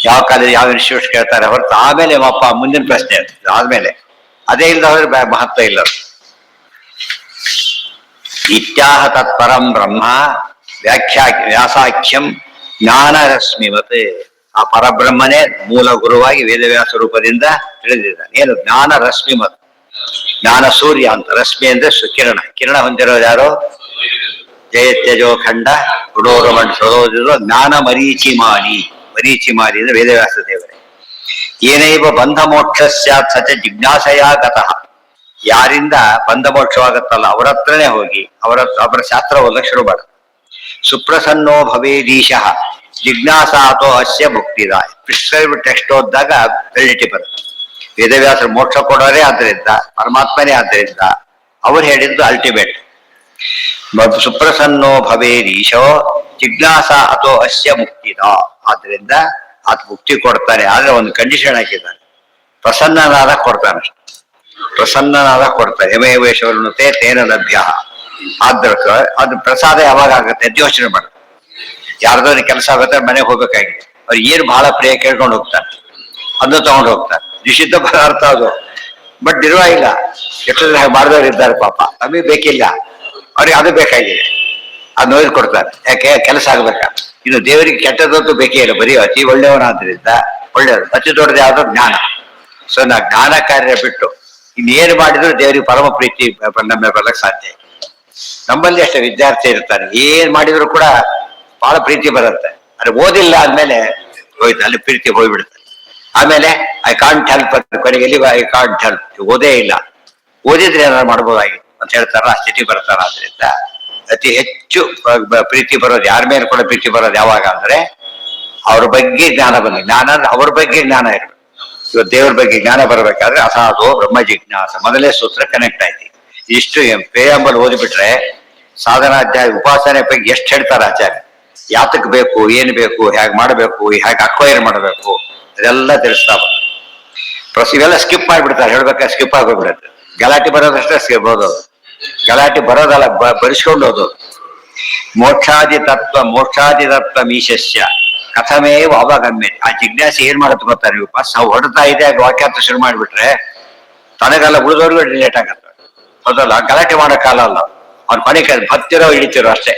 ಯಾವ ಕಾಲೇಜ್ ಯಾವ ಇನ್ಸ್ಟಿಟ್ಯೂಟ್ ಕೇಳ್ತಾರೆ ಹೊರತು ಆಮೇಲೆ ಅಪ್ಪ ಮುಂದಿನ ಪ್ರಶ್ನೆ ಆದ್ಮೇಲೆ. ಅದೇ ಇಲ್ಲದವ್ರೆ ಮಹತ್ವ ಇಲ್ಲ. ಇತ್ಯಾಹ ತತ್ಪರಂ ಬ್ರಹ್ಮ ವ್ಯಾಸಾಖ್ಯಂ ಜ್ಞಾನರಶ್ಮಿವತ್. ಆ ಪರಬ್ರಹ್ಮನೇ ಮೂಲ ಗುರುವಾಗಿ ವೇದವ್ಯಾಸ ರೂಪದಿಂದ ತಿಳಿದಿದ್ದಾನೆ. ಏನು ಜ್ಞಾನ ರಶ್ಮಿಮತ್, ಜ್ಞಾನ ಸೂರ್ಯ ಅಂತ. ರಶ್ಮಿ ಅಂದ್ರೆ ಕಿರಣ. ಕಿರಣ ಹೊಂದಿರೋದು ಯಾರು? ಜಯತ್ಯಜೋ ಖಂಡ ಗುಡೋರಮಣ್ ಸರೋದಿರೋ ಜ್ಞಾನ ಮರೀಚಿಮಾಲಿ. ಮರೀಚಿಮಾಲಿ ಅಂದ್ರೆ ವೇದವ್ಯಾಸ ದೇವರೇ. ಏನೈವ ಬಂಧ ಮೋಕ್ಷ ಸ್ಯಾತ್ ಸಚ ಜಿಜ್ಞಾಸೆಯ ಗತಃ. ಯಾರಿಂದ ಬಂಧ ಮೋಕ್ಷವಾಗತ್ತಲ್ಲ ಅವರ ಹತ್ರನೇ ಹೋಗಿ ಅವರ ಶಾಸ್ತ್ರ ಓದಕ್ಕೆ ಶುರು ಮಾಡ. ಸುಪ್ರಸನ್ನೋ ಭವೇದೀಶಃ ಜಿಜ್ಞಾಸ ಅಥೋ ಅಸ್ಯ ಮುಕ್ತಿದ. ಪ್ರಿಸ್ಕ್ರೈಬ್ ಟೆಕ್ಸ್ಟ್ ಓದಿದಾಗ ಕ್ರೆಡಿಟಿ ಬರುತ್ತೆ. ವೇದವ್ಯಾಸರು ಮೋಕ್ಷ ಕೊಡೋರೇ ಆದ್ದರಿಂದ, ಪರಮಾತ್ಮನೇ ಆದ್ದರಿಂದ ಅವ್ರು ಹೇಳಿದ್ದು ಅಲ್ಟಿಮೇಟ್. ಸುಪ್ರಸನ್ನೋ ಭವೇದೀಶೋ ಜಿಜ್ಞಾಸ ಅಥೋ ಅಸ್ಯ ಮುಕ್ತಿದ. ಆದ್ರಿಂದ ಆತ ಮುಕ್ತಿ ಕೊಡ್ತಾನೆ. ಆದ್ರೆ ಒಂದು ಕಂಡೀಷನ್ ಹಾಕಿದ್ದಾನೆ, ಪ್ರಸನ್ನನಾದ ಕೊಡ್ತಾನೆ. ಪ್ರಸನ್ನನಾದ ಕೊಡ್ತಾನೆ. ಯಮೇವೇಶ್ವರನುತೆ ತೇನ ಲಭ್ಯ. ಆದ್ರ ಅದು ಪ್ರಸಾದ ಯಾವಾಗ ಆಗುತ್ತೆ ಅಂತ ಯೋಚನೆ ಮಾಡ. ಯಾರ್ದೋ ಕೆಲಸ ಆಗುತ್ತೆ, ಮನೆಗೆ ಹೋಗ್ಬೇಕಾಗಿದೆ, ಅವ್ರು ಏನು ಬಹಳ ಪ್ರಿಯ ಕೇಳ್ಕೊಂಡು ಹೋಗ್ತಾರೆ, ಅದನ್ನು ತಗೊಂಡು ಹೋಗ್ತಾರೆ. ನಿಷಿದ್ಧ ಪದಾರ್ಥ ಅದು, ಬಟ್ ನಿರ್ವಾಹ ಇಲ್ಲ. ಎಷ್ಟು ಜನ ಮಾಡಿದವ್ರು ಇದ್ದಾರೆ ಪಾಪ, ನಮಗೆ ಬೇಕಿಲ್ಲ, ಅವ್ರಿಗೆ ಅದು ಬೇಕಾಗಿದೆ, ಅದು ನೋಯ್ದು ಕೊಡ್ತಾರೆ. ಯಾಕೆ? ಕೆಲಸ ಆಗ್ಬೇಕಾ. ಇನ್ನು ದೇವರಿಗೆ ಕೆಟ್ಟದಂತೂ ಬೇಕೇ ಇಲ್ಲ, ಬರೀ ಅತಿ ಒಳ್ಳೆಯವನಾದ್ರಿಂದ ಒಳ್ಳೆಯದು. ಅತಿ ದೊಡ್ಡದು ಯಾವ್ದು? ಜ್ಞಾನ. ಸೊ ನಾ ಜ್ಞಾನ ಕಾರ್ಯ ಬಿಟ್ಟು ಇನ್ನೇನು ಮಾಡಿದ್ರು ದೇವರಿಗೆ ಪರಮ ಪ್ರೀತಿ ನಮ್ಮ ಬರ್ಲಕ್ಕೆ ಸಾಧ್ಯ ಇಲ್ಲ. ನಮ್ಮಲ್ಲಿ ಅಷ್ಟೇ ವಿದ್ಯಾರ್ಥಿ ಇರ್ತಾರೆ, ಏನ್ ಮಾಡಿದ್ರು ಕೂಡ ಬಹಳ ಪ್ರೀತಿ ಬರುತ್ತೆ. ಅದ್ರ ಓದಿಲ್ಲ ಆದ್ಮೇಲೆ ಹೋಯ್ತು, ಅಲ್ಲಿ ಪ್ರೀತಿ ಹೋಗ್ಬಿಡುತ್ತೆ. ಆಮೇಲೆ ಐ ಕಾಂಟ್ ಹೆಲ್ಪ್ ಕೊನೆಗೆ ಎಲ್ಲಿ ಐ ಕಾಂಟ್ ಹೆಲ್ಪ್, ಓದೇ ಇಲ್ಲ, ಓದಿದ್ರೆ ಏನಾದ್ರು ಮಾಡ್ಬೋದಾಗಿತ್ತು ಅಂತ ಹೇಳ್ತಾರ, ಆ ಸ್ಥಿತಿ ಬರ್ತಾರ. ಆದ್ರಿಂದ ಅತಿ ಹೆಚ್ಚು ಪ್ರೀತಿ ಬರೋದು ಯಾರ ಮೇಲೆ ಕೂಡ ಪ್ರೀತಿ ಬರೋದು ಯಾವಾಗ ಅಂದ್ರೆ ಅವ್ರ ಬಗ್ಗೆ ಜ್ಞಾನ ಬಂದ. ಜ್ಞಾನ ಅಂದ್ರೆ ಅವ್ರ ಬಗ್ಗೆ ಜ್ಞಾನ ಇರಬೇಕು. ಇವತ್ತು ದೇವ್ರ ಬಗ್ಗೆ ಜ್ಞಾನ ಬರಬೇಕಾದ್ರೆ ಅಸಾಧೋ ಬ್ರಹ್ಮ ಜಿಜ್ಞಾಸ ಮೊದಲೇ ಸೂತ್ರ ಕನೆಕ್ಟ್ ಆಯ್ತು. ಇಷ್ಟು ಪೇಯಂಬಲ್ ಓದಿಬಿಟ್ರೆ ಸಾಧನಾಧ್ಯಾಯ ಉಪಾಸನೆ ಬಗ್ಗೆ ಎಷ್ಟು ಹೇಳ್ತಾರೆ ಆಚಾರ್ಯ. ಯಾತಕ್ ಬೇಕು, ಏನ್ ಬೇಕು, ಹೇಗೆ ಮಾಡಬೇಕು, ಹೇಗೆ ಅಕ್ವೈರ್ ಮಾಡಬೇಕು, ಅದೆಲ್ಲ ತಿಳಿಸ್ತಾ ಇವೆಲ್ಲ ಸ್ಕಿಪ್ ಮಾಡಿಬಿಡ್ತಾರೆ. ಹೇಳ್ಬೇಕಾದ್ರೆ ಸ್ಕಿಪ್ ಆಗೋಗ್ಬಿಡುತ್ತೆ. ಗಲಾಟೆ ಬರೋದಷ್ಟೇ ಸ್ಕಿಪ್ ಓದೋದು, ಗಲಾಟೆ ಬರೋದಲ್ಲ, ಬರಿಸ್ಕೊಂಡು ಓದೋದು. ಮೋಕ್ಷಾದಿ ತತ್ವ ಮೀಶಸ್ಯ ಕಥಮೇವ ಅವಗಮ್ಯ. ಆ ಜಿಜ್ಞಾಸೆ ಏನ್ ಮಾಡುತ್ತೆ ಗೊತ್ತಾರೆ ನೀವು? ನಾವು ಹೊಡ್ತಾ ಇದೆ ವಾಕ್ಯಾರ್ಥ ಶುರು ಮಾಡಿಬಿಟ್ರೆ ತನಗೆಲ್ಲ ಉಳಿದವ್ರಿಗೂ ರಿಲೇಟ್ ಆಗತ್ತೆ. ಹೌದಲ್ಲ? ಗಲಾಟೆ ಮಾಡೋ ಕಾಲ ಅಲ್ಲ. ಅವ್ನ ಕೊನೆಗೆ ಹತ್ತಿರೋ ಹಿಡಿತಿರೋ ಅಷ್ಟೇ,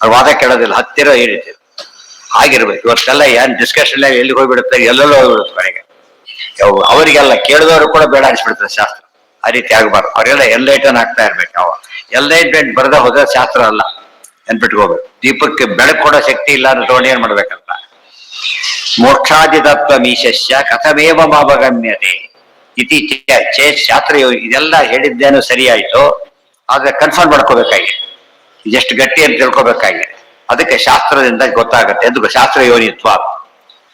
ಅವ್ರ ವಾದ ಕೇಳೋದಿಲ್ಲ, ಹತ್ತಿರೋ ಹಿಡಿತಿರೋ ಆಗಿರ್ಬೇಕು. ಇವತ್ತೆಲ್ಲ ಏನ್ ಡಿಸ್ಕಷನ್ ಎಲ್ಲಿ ಹೋಗ್ಬಿಡುತ್ತೆ, ಎಲ್ಲೆಲ್ಲೋ ಹೋಗ್ಬಿಡುತ್ತೆ ಕೊನೆಗೆ. ಅವರಿಗೆಲ್ಲ ಕೇಳಿದವರು ಕೂಡ ಬೇಡ ಅನಿಸ್ಬಿಡ್ತಾರೆ ಶಾಸ್ತ್ರ. ಆ ರೀತಿ ಆಗ್ಬಾರ್ದು. ಅವರೆಲ್ಲ ಎನ್ಲೈಟನ್ ಆಗ್ತಾ ಇರ್ಬೇಕು. ಅವ ಎನ್ಲೈಟ್ಮೆಂಟ್ ಬರದ ಹೋದ್ರೆ ಶಾಸ್ತ್ರ ಅಲ್ಲ ನೆನ್ಪಿಟ್ಕೋಬೇಕು. ದೀಪಕ್ಕೆ ಬೆಳಕು ಕೊಡೋ ಶಕ್ತಿ ಇಲ್ಲ ಅಂದ್ರೆ ತಗೊಂಡು ಏನ್ ಮಾಡ್ಬೇಕಂತ. ಮೋಕ್ಷಾದಿ ತತ್ವ ಮೀಶಸ್ಯ ಕಥಮೇವ ಮಾವಗಮ್ಯತೆ ಇತಿ ಚೇತ್ ಶಾಸ್ತ್ರ. ಇದೆಲ್ಲ ಹೇಳಿದ್ದೇನು ಸರಿಯಾಯ್ತು, ಆದ್ರೆ ಕನ್ಫರ್ಮ್ ಮಾಡ್ಕೋಬೇಕಾಗಿದೆ, ಇದೆಷ್ಟು ಗಟ್ಟಿ ಅಂತ ತಿಳ್ಕೊಬೇಕಾಗಿದೆ. ಅದಕ್ಕೆ ಶಾಸ್ತ್ರದಿಂದ ಗೊತ್ತಾಗತ್ತೆ. ಎಂದು ಶಾಸ್ತ್ರ ಯೋನಿತ್ವ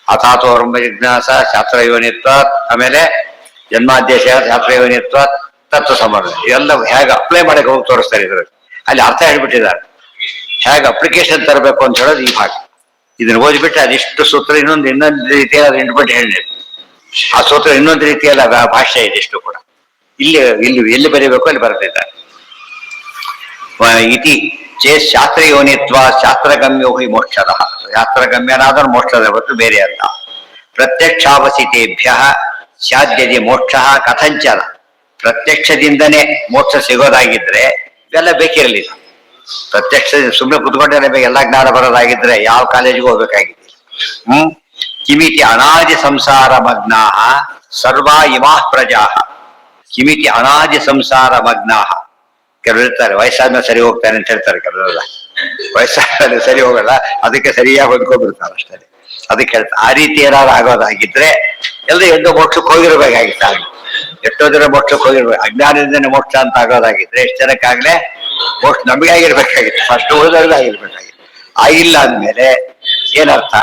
ಅಥಾತೋ ಬ್ರಹ್ಮ ಜಿಜ್ಞಾಸ ಶಾಸ್ತ್ರ ಯೋನಿತ್ವ, ಆಮೇಲೆ ಜನ್ಮಾದೇಶ ಶಾಸ್ತ್ರ ಯೋನಿತ್ವ, ತತ್ವ ಸಂಬಂಧ, ಇವೆಲ್ಲ ಹೇಗೆ ಅಪ್ಲೈ ಮಾಡಕ್ಕೆ ಹೋಗಿ ತೋರಿಸ್ತಾರೆ. ಇದ್ರಲ್ಲಿ ಅಲ್ಲಿ ಅರ್ಥ ಹೇಳ್ಬಿಟ್ಟಿದ್ದಾರೆ, ಹೇಗೆ ಅಪ್ಲಿಕೇಶನ್ ತರಬೇಕು ಅಂತ ಹೇಳೋದು ಈ ಭಾಗ. ಇದನ್ನ ಓದಿಬಿಟ್ರೆ ಅದಿಷ್ಟು ಸೂತ್ರ ಇನ್ನೊಂದು ರೀತಿಯಾದ ಇಂಟ್ಬಿಟ್ಟು ಹೇಳಿ, ಆ ಸೂತ್ರ ಇನ್ನೊಂದು ರೀತಿಯಲ್ಲ ಭಾಷೆ ಇದಿಷ್ಟು ಕೂಡ. ಎಲ್ಲಿ ಬರೀಬೇಕು ಅಲ್ಲಿ ಬರ್ತಿದ್ದಾರೆ. ಇತಿ ಚೇತ್ ಶಾಸ್ತ್ರ ಯೋನಿತ್ವ ಶಾಸ್ತ್ರಗಮ್ಯೋ ಹಿ ಮೋಕ್ಷದ. ಶಾಸ್ತ್ರಗಮ್ಯನಾದರೂ ಮೋಕ್ಷದ ಹೊತ್ತು ಬೇರೆ ಅಲ್ಲ. ಪ್ರತ್ಯಕ್ಷಾವಸಿತೇಭ್ಯ ಸ್ಯಾದ್ಯದಿ ಮೋಕ್ಷ ಕಥಂಚನ. ಪ್ರತ್ಯಕ್ಷದಿಂದನೇ ಮೋಕ್ಷ ಸಿಗೋದಾಗಿದ್ರೆ ಇವೆಲ್ಲ ಬೇಕಿರಲಿಲ್ಲ. ಪ್ರತ್ಯಕ್ಷ ಸುಮ್ಮನೆ ಕುತ್ಕೊಂಡೇ ಎಲ್ಲ ಜ್ಞಾನ ಬರೋದಾಗಿದ್ರೆ ಯಾವ ಕಾಲೇಜಿಗೂ ಹೋಗ್ಬೇಕಾಗಿದೆ. ಕಿಮಿತಿ ಅನಾದಿ ಸಂಸಾರ ಮಗ್ನಾ ಸರ್ವಾ ಇಮಾ ಪ್ರಜಾ. ಕಿಮಿತಿ ಅನಾದಿ ಸಂಸಾರ ಮಗ್ನಾ. ಕೆಲವರು ಇರ್ತಾರೆ ವಯಸ್ಸಾದ್ಮೇಲೆ ಸರಿ ಹೋಗ್ತಾನೆ ಅಂತ ಹೇಳ್ತಾರೆ. ಕೆಲವರೆಲ್ಲ ವಯಸ್ಸಾದ್ಮೇಲೆ ಸರಿ ಹೋಗಲ್ಲ, ಅದಕ್ಕೆ ಸರಿಯಾಗಿ ಹೊಂದ್ಕೊಂಡ್ಬಿಡ್ತಾರೆ ಅಷ್ಟೇ. ಅದಕ್ಕೆ ಹೇಳ್ತಾರೆ, ಆ ರೀತಿ ಏನಾದ್ರು ಆಗೋದಾಗಿದ್ರೆ ಎಲ್ಲ ಎಂದೋ ಮೋಕ್ಷಕ್ಕೆ ಹೋಗಿರ್ಬೇಕಾಗಿತ್ತು. ಎಷ್ಟೋ ಜನ ಮೋಕ್ಷಕ್ಕೆ ಹೋಗಿರ್ಬೇಕು. ಅಜ್ಞಾನದಿಂದನೇ ಮೋಕ್ಷ ಅಂತ ಆಗೋದಾಗಿದ್ರೆ ಎಷ್ಟು ಜನಕ್ಕಾಗ್ಲೇ ಮೋಕ್ಷ ನಮಗೆ ಆಗಿರ್ಬೇಕಾಗಿತ್ತು, ಫಸ್ಟ್ ಉಳಿದವ್ರಿಗೆ ಆಗಿರ್ಬೇಕಾಗಿತ್ತು. ಆಗಿಲ್ಲ ಅಂದ್ಮೇಲೆ ಏನರ್ಥ?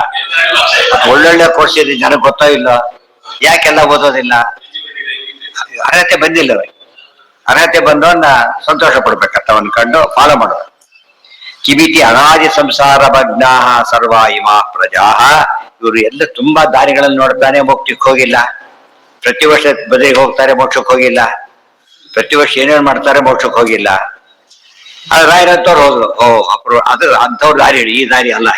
ಒಳ್ಳೊಳ್ಳೆ ಕೋರ್ಸ್ ಇದೆ, ಜನಕ್ಕೆ ಗೊತ್ತೋ ಇಲ್ಲ, ಯಾಕೆಲ್ಲ ಓದೋದಿಲ್ಲ? ಅರ್ಹತೆ ಬಂದಿಲ್ಲ. ಅರ್ಹತೆ ಬಂದವನ್ನ ಸಂತೋಷ ಪಡ್ಬೇಕಂತ ಅವನ್ ಕಂಡು ಫಾಲೋ ಮಾಡುವ. ಕಿಮಿತಿ ಅನಾದಿ ಸಂಸಾರ ಭಗ್ನಾ ಸರ್ವ ಇಮಾ ಪ್ರಜಾ. ಇವರು ಎಲ್ಲ ತುಂಬಾ ದಾರಿಗಳನ್ನು ನೋಡ್ತಾನೆ, ಮೋಕ್ಷಕ್ಕೆ ಹೋಗಿಲ್ಲ. ಪ್ರತಿ ವರ್ಷ ಬದಿಗೆ ಹೋಗ್ತಾರೆ, ಮೋಕ್ಷಕ್ಕೆ ಹೋಗಿಲ್ಲ. ಪ್ರತಿ ವರ್ಷ ಏನೇನು ಮಾಡ್ತಾರೆ, ಮೋಕ್ಷಕ್ಕೆ ಹೋಗಿಲ್ಲ. ರಾಯರಂತವ್ರು ಹೋದ್ರು, ಅದು ಅಂಥವ್ರ ದಾರಿ, ಈ ದಾರಿ ಅಲ್ಲ.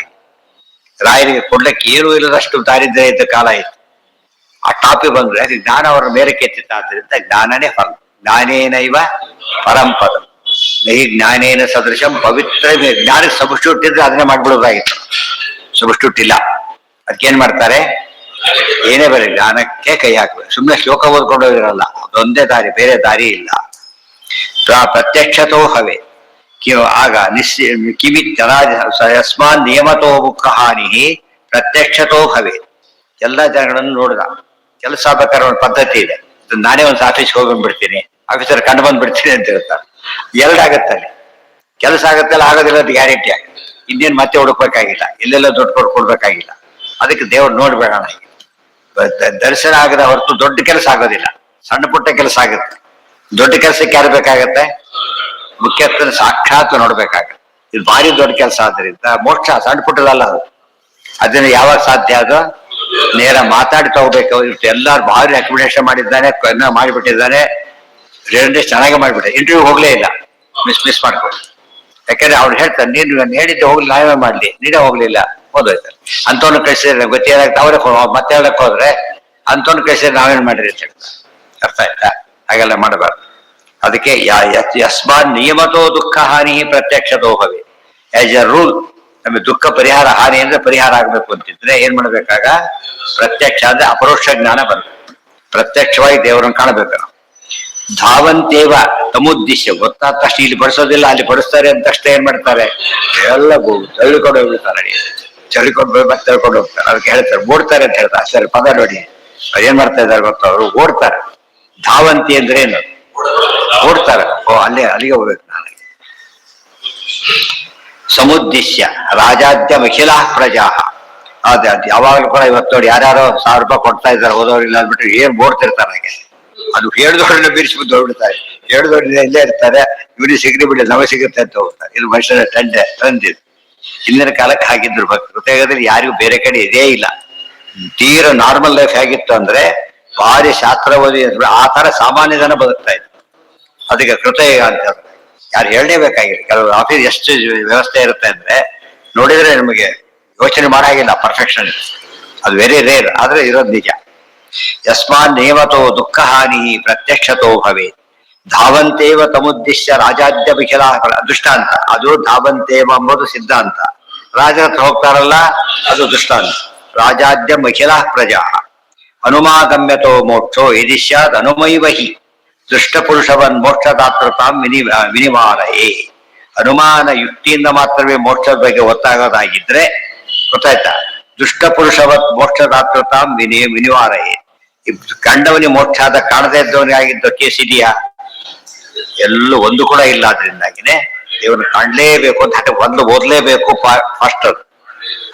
ರಾಯರಿಗೆ ಕೊಡ್ಲಿಕ್ಕೆ ಏನೂ ಇಲ್ಲದಷ್ಟು ದಾರಿದ್ರ್ಯ ಇದ್ದ ಕಾಲ ಇತ್ತು. ಆ ಟಾಪಿಗೆ ಬಂದ್ರೆ ಜ್ಞಾನ ಅವರ ಮೇಲಕ್ಕೆ ಎತ್ತಿತ್ತಾದ್ರಿಂದ ಜ್ಞಾನನೇ ಫಲ. ಜ್ಞಾನೇನೈವ ಪರಂಪದ ನಹಿ ಜ್ಞಾನೇನ ಸದೃಶಂ ಪವಿತ್ರ. ಜ್ಞಾನಕ್ಕೆ ಸಬ್ಸ್ಟಿಟ್ಯೂಟ್ ಇದ್ರೆ ಅದನ್ನೇ ಮಾಡ್ಬಿಡೋದಾಗಿತ್ತು. ಸಬ್ಸ್ಟಿಟ್ಯೂಟ್ ಇಲ್ಲ, ಅದಕ್ಕೇನ್ ಮಾಡ್ತಾರೆ? ಏನೇ ಬರೀ ಜ್ಞಾನಕ್ಕೆ ಕೈ ಹಾಕ್ಬೇಕು. ಸುಮ್ಮನೆ ಶ್ಲೋಕ ಓದ್ಕೊಂಡು ಹೋಗಿರಲ್ಲ, ಅದೊಂದೇ ದಾರಿ, ಬೇರೆ ದಾರಿ ಇಲ್ಲ. ಪ್ರತ್ಯಕ್ಷತೋ ಹವೆ ಆಗ ಕಿಮಿತ್ ಯಸ್ಮಾನ್ ನಿಯಮತೋ ಮುಖ ಹಾನಿ ಪ್ರತ್ಯಕ್ಷತೋ ಹವೆ. ಎಲ್ಲ ಜನಗಳನ್ನು ನೋಡಿದ. ಕೆಲಸ ಬೇಕಾದ್ರೆ ಒಂದು ಪದ್ಧತಿ ಇದೆ. ನಾನೇ ಒಂದು ಆಫೀಸ್ಗೆ ಹೋಗ್ಬಿಡ್ತೀನಿ, ಆಫೀಸರ್ ಕಂಡು ಬಂದ್ಬಿಡ್ತೀನಿ ಅಂತ ಹೇಳ್ತಾರೆ. ಎರಡಾಗತ್ತಲ್ಲಿ ಕೆಲಸ ಆಗತ್ತಲ್ಲ, ಆಗೋದಿಲ್ಲ, ಅದು ಗ್ಯಾರಂಟಿ ಆಗುತ್ತೆ. ಇನ್ನೇನು ಮತ್ತೆ ಹುಡುಕ್ಬೇಕಾಗಿಲ್ಲ, ಎಲ್ಲೆಲ್ಲ ದುಡ್ಡು ಕೊಡ್ಬೇಕಾಗಿಲ್ಲ. ಅದಕ್ಕೆ ದೇವ್ರು ನೋಡ್ಬೇಡ. ದರ್ಶನ ಆಗದ ಹೊರತು ದೊಡ್ಡ ಕೆಲಸ ಆಗೋದಿಲ್ಲ, ಸಣ್ಣ ಪುಟ್ಟ ಕೆಲಸ ಆಗುತ್ತೆ. ದೊಡ್ಡ ಕೆಲಸಕ್ಕೆ ಯಾರು ಬೇಕಾಗತ್ತೆ? ಮುಖ್ಯಸ್ಥನ ಸಾಕ್ಷಾತ್ ನೋಡ್ಬೇಕಾಗತ್ತೆ. ಇದು ಭಾರಿ ದೊಡ್ಡ ಕೆಲಸ ಆದ್ರಿಂದ ಮೋಕ್ಷ ಸಣ್ಣ ಪುಟ್ಟದಲ್ಲ ಅದು. ಅದನ್ನ ಯಾವಾಗ ಸಾಧ್ಯ? ಅದು ನೇರ ಮಾತಾಡಿ ತಗೋಬೇಕು. ಎಲ್ಲಾರು ಭಾರಿ ರೆಕಮೆಂಡೇಶನ್ ಮಾಡಿದ್ದಾನೆ, ಮಾಡಿಬಿಟ್ಟಿದ್ದಾನೆ, ಚೆನ್ನಾಗಿ ಮಾಡಿಬಿಟ್ಟೆ, ಇಂಟರ್ವ್ಯೂ ಹೋಗ್ಲೇ ಇಲ್ಲ, ಮಿಸ್ ಮಾಡ್ಕೊಂಡು ಯಾಕಂದ್ರೆ ಅವ್ನು ಹೇಳ್ತಾನೆ, ನೀನು ನಾನು ಹೇಳಿದ್ದೆ ಹೋಗ್ಲಿ, ನಾವೇ ಮಾಡ್ಲಿ, ನೀನೇ ಹೋಗ್ಲಿಲ್ಲ, ಹೋದೋಯ್ತಾರೆ. ಅಂತವನು ಕಳಿಸಿದ್ರೆ ಗೊತ್ತಿರಕ್ಕೆ ಅವರೇ ಮತ್ತೆ ಹೇಳಕ್ ಹೋದ್ರೆ ಅಂತವನು ಕಳಿಸಿದ್ರೆ ನಾವೇನ್ ಮಾಡಿರಿ ಅಂತ ಹೇಳ್ತಾರೆ. ಅರ್ಥ ಆಯ್ತಾ? ಹಾಗೆಲ್ಲ ಮಾಡಬಾರ್ದು. ಅದಕ್ಕೆ ಯಸ್ಮಾನ್ ನಿಯಮತೋ ದುಃಖ ಹಾನಿ ಪ್ರತ್ಯಕ್ಷತೋ ಭವೆ. ಆಸ್ ಎ ರೂಲ್ ನಮಗೆ ದುಃಖ ಪರಿಹಾರ, ಹಾನಿ ಅಂದ್ರೆ ಪರಿಹಾರ ಆಗ್ಬೇಕು ಅಂತಿದ್ರೆ ಏನ್ ಮಾಡ್ಬೇಕಾಗ? ಪ್ರತ್ಯಕ್ಷ ಅಂದ್ರೆ ಅಪರೋಕ್ಷ ಜ್ಞಾನ ಬರುತ್ತೆ. ಪ್ರತ್ಯಕ್ಷವಾಗಿ ದೇವರನ್ನು ಕಾಣಬೇಕು ನಾವು. ಧಾವಂತೇವ ತಮುದ್ದೇಶ ಗೊತ್ತಾದ ತಕ್ಷಣ ಇಲ್ಲಿ ಬಡಿಸೋದಿಲ್ಲ, ಅಲ್ಲಿ ಬಡಿಸ್ತಾರೆ ಅಂತ ತಕ್ಷಣ ಏನ್ ಮಾಡ್ತಾರೆ? ಎಲ್ಲ ತಳ್ಳಿಕೊಂಡು ಹೋಗ್ಬಿಡ್ತಾರೆ, ಚಳಿಕೊಂಡು ಮತ್ತೆ ತಳ್ಕೊಂಡು ಹೋಗ್ತಾರೆ. ಅದಕ್ಕೆ ಹೇಳ್ತಾರೆ ಓಡ್ತಾರೆ ಅಂತ ಹೇಳ್ತಾರೆ. ಸರಿ, ಪದ ನೋಡಿ ಏನ್ ಮಾಡ್ತಾ ಇದ್ದಾರೆ ಗೊತ್ತ? ಅವರು ಓಡ್ತಾರೆ. ಧಾವಂತಿ ಅಂದ್ರೆ ಏನು? ಓಡ್ತಾರೆ. ಅಲ್ಲಿಗೆ ಹೋಗ್ಬೇಕು ನಾನು. ಸಮುದ್ದೇಶ್ಯ ರಾಜಾದ್ಯ ಮಹಿಳಾ ಪ್ರಜಾ. ಅದೇ ಯಾವಾಗಲೂ ಕೂಡ ಇವತ್ತು ನೋಡಿ ಯಾರ್ಯಾರೋ 1000 ರೂಪಾಯಿ ಕೊಡ್ತಾ ಇದ್ದಾರೆ ಹೋದವ್ರಿಲ್ಲ ಅಂದ್ಬಿಟ್ಟು ಏನ್ ಓಡ್ತಿರ್ತಾರೆ. ಹಾಗೆ ಅದು ಹೇಳಿದವ್ರನ್ನ ಬೀರಿಸ್ಬಿಟ್ಟು ಹೋಗ್ಬಿಡ್ತಾರೆ. ಹೇಳಿದವ್ರನ್ನ ಇಲ್ಲೇ ಇರ್ತಾರೆ, ಇವ್ರಿಗೆ ಸಿಗ್ರಿ ಬಿಡಿ ನಮಗೆ ಸಿಗುತ್ತೆ ಅಂತ ಹೋಗ್ತಾರೆ. ಇದು ಮನುಷ್ಯನ ತಂದಿದ್ದು. ಹಿಂದಿನ ಕಾಲಕ್ಕೆ ಹಾಗಿದ್ರು ಕೃತಯುಗದಲ್ಲಿ ಯಾರಿಗೂ ಬೇರೆ ಕಡೆ ಇದೇ ಇಲ್ಲ. ತೀರ ನಾರ್ಮಲ್ ಲೈಫ್ ಹೇಗಿತ್ತು ಅಂದ್ರೆ ಭಾರಿ ಶಾಸ್ತ್ರ ಓದಿ ಆ ತರ ಸಾಮಾನ್ಯ ಜನ ಬದುಕ್ತಾ ಇದ್ರು. ಅದಕ್ಕೆ ಕೃತಯುಗ ಅಂತ ಯಾರು ಹೇಳಲೇಬೇಕಾಗಿದೆ. ಕೆಲವು ಆಫೀಸ್ ಎಷ್ಟು ವ್ಯವಸ್ಥೆ ಇರುತ್ತೆ ಅಂದ್ರೆ ನೋಡಿದ್ರೆ ನಮಗೆ ಯೋಚನೆ ಮಾಡಾಗಿಲ್ಲ. ಪರ್ಫೆಕ್ಷನ್ ಅದು ವೆರಿ ರೇರ್, ಆದ್ರೆ ಇರೋದು ನಿಜ. ಯಸ್ಮಾನ್ ನೇಮತೋ ದುಃಖ ಹಾನಿ ಪ್ರತ್ಯಕ್ಷತೋ ಭವೆ. ಧಾವಂತೇವ ತಮುದ್ದೇಶ್ಯ ರಾಜಾದ್ಯ ವಿಖಿಲ ದೃಷ್ಟಾಂತ. ಅದು ಧಾವಂತೇವ ಎಂಬುದು ಸಿದ್ಧಾಂತ. ರಾಜರ ಹತ್ರ ಹೋಗ್ತಾರಲ್ಲ ಅದು ದೃಷ್ಟಾಂತ. ರಾಜಾದ್ಯ ಮಹಿಳಾ ಪ್ರಜಾ ಅನುಮಾಗಮ್ಯತೋ ಮೋಕ್ಷೋ ಯದಿಶ್ಯಾದ್ ಅನುಮೈವಹಿ ದುಷ್ಟ ಪುರುಷವನ್ ಮೋಕ್ಷದಾತೃತಾಂ ವಿನಿವಾರಯೇ. ಅನುಮಾನ ಯುಕ್ತಿಯಿಂದ ಮಾತ್ರವೇ ಮೋಕ್ಷದ ಬಗ್ಗೆ ಗೊತ್ತಾಗೋದಾಗಿದ್ರೆ ಗೊತ್ತಾಯ್ತಾ? ದುಷ್ಟ ಪುರುಷವತ್ ಮೋಕ್ಷದಾತೃತಾಂ ವಿನಿವಾರಯೇ. ಕಂಡವನಿಗೆ ಮೋಕ್ಷ ಆದ ಕಾಣದೇ ಇದ್ದವನಿಗೆ ಆಗಿದ್ದ ಕೇಸ್ ಇದೆಯಾ? ಎಲ್ಲೂ ಒಂದು ಕೂಡ ಇಲ್ಲ. ಆದ್ರಿಂದಾಗಿನೇ ದೇವರನ್ನು ಕಾಣಲೇಬೇಕು ಅಂತ ಒಂದು ಓದ್ಲೇಬೇಕು. ಫಸ್ಟ್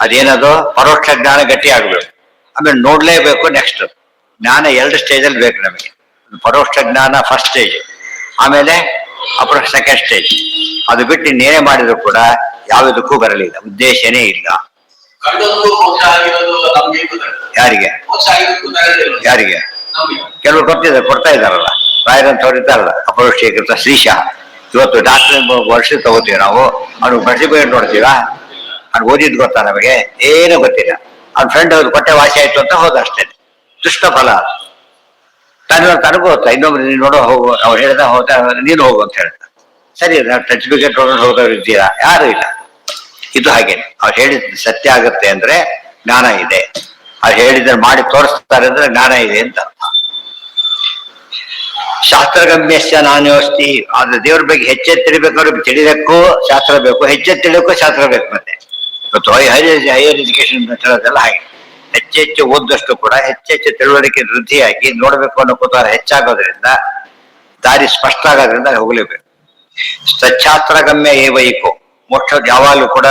ಅದೇನದು ಪರೋಕ್ಷ ಜ್ಞಾನ ಗಟ್ಟಿ ಆಗ್ಬೇಕು. ಆಮೇಲೆ ನೋಡ್ಲೇಬೇಕು. ನೆಕ್ಸ್ಟ್ ಜ್ಞಾನ 2 ಸ್ಟೇಜಲ್ಲಿ ಬೇಕು ನಮಗೆ. ಪರೋಕ್ಷ ಜ್ಞಾನ ಫಸ್ಟ್ ಸ್ಟೇಜ್, ಆಮೇಲೆ ಅಪರೋಕ್ಷ ಸೆಕೆಂಡ್ ಸ್ಟೇಜ್. ಅದು ಬಿಟ್ಟು ಇನ್ನೇನೇ ಮಾಡಿದ್ರು ಕೂಡ ಯಾವುದಕ್ಕೂ ಬರಲಿಲ್ಲ, ಉದ್ದೇಶನೇ ಇಲ್ಲ. ಯಾರಿಗೆ ಯಾರಿಗೆ ಕೆಲವರು ಕೊಡ್ತಾ ಇದ್ದಾರಲ್ಲ, ರಾಯರಂತವ್ರು ಇದ್ದಾರಲ್ಲ, ಅಪರೋಕ್ಷೀಕೃತ ಶ್ರೀಶ. ಇವತ್ತು ಡಾಕ್ಟರ್ ವರ್ಷ ತಗೋತೀವಿ ನಾವು, ಅವ್ನಿಗೆ ಸರ್ಟಿಫಿಕೇಟ್ ನೋಡ್ತೀವ, ಅವ್ನು ಓದಿದ್ ಗೊತ್ತಾ? ನಮಗೆ ಏನೂ ಗೊತ್ತಿಲ್ಲ. ಅವ್ನ ಫ್ರೆಂಡ್ ಅವ್ರು ಕೊಟ್ಟೆ ವಾಸಿ ಆಯ್ತು ಅಂತ ಹೋದ ಅಷ್ಟೇ. ದುಷ್ಟ ಫಲ. ತನಗೂ ಗೊತ್ತಾ, ಇನ್ನೊಬ್ರು ನೀನು ನೋಡೋ ಹೋಗು, ಅವ್ರು ಹೇಳ್ದ ಹೋದ ನೀನು ಹೋಗು ಅಂತ ಹೇಳ್ತಾರೆ. ಸರಿ, ಸರ್ಟಿಫಿಕೇಟ್ ನೋಡೋದು ಹೋದವ್ರು ಇದ್ದೀರಾ? ಯಾರು ಇಲ್ಲ. ಇದು ಹಾಗೇನೆ. ಅವ್ರು ಹೇಳಿದ ಸತ್ಯ ಆಗುತ್ತೆ ಅಂದ್ರೆ ಜ್ಞಾನ ಇದೆ. ಅವ್ರು ಹೇಳಿದ್ರೆ ಮಾಡಿ ತೋರಿಸ್ತಾರೆ ಅಂದ್ರೆ ಜ್ಞಾನ ಇದೆ ಅಂತ. ಶಾಸ್ತ್ರಗಮ್ಯಶ್ಚ ನಾಣ್ಯೋಸ್ತಿ. ಆದ್ರೆ ದೇವ್ರ ಬಗ್ಗೆ ಹೆಚ್ಚೆಚ್ಚು ತಿಳಿಬೇಕಾದ್ರೆ ತಿಳಿದಕ್ಕೂ ಶಾಸ್ತ್ರ ಬೇಕು, ಹೆಚ್ಚೆಚ್ಚು ತಿಳಿಯೋಕ್ಕೂ ಶಾಸ್ತ್ರ ಬೇಕು. ಮತ್ತೆ ಇವತ್ತು ಹೈಯರ್ ಎಜುಕೇಶನ್ ಹೇಳೋದೆಲ್ಲ ಹಾಗೆ. ಹೆಚ್ಚೆಚ್ಚು ಓದಷ್ಟು ಕೂಡ ಹೆಚ್ಚೆಚ್ಚು ತಿಳುವಳಿಕೆ ವೃದ್ಧಿಯಾಗಿ ನೋಡ್ಬೇಕು ಅನ್ನೋ ಕುತೂಹಲ ಹೆಚ್ಚಾಗೋದ್ರಿಂದ, ದಾರಿ ಸ್ಪಷ್ಟ ಆಗೋದ್ರಿಂದ ಹೋಗ್ಲೇಬೇಕು. ಸಚ್ಛಾಸ್ತ್ರಗಮ್ಯ ಏವೈಕೋ. ಮೋಕ್ಷ ಯಾವಾಗಲೂ ಕೂಡ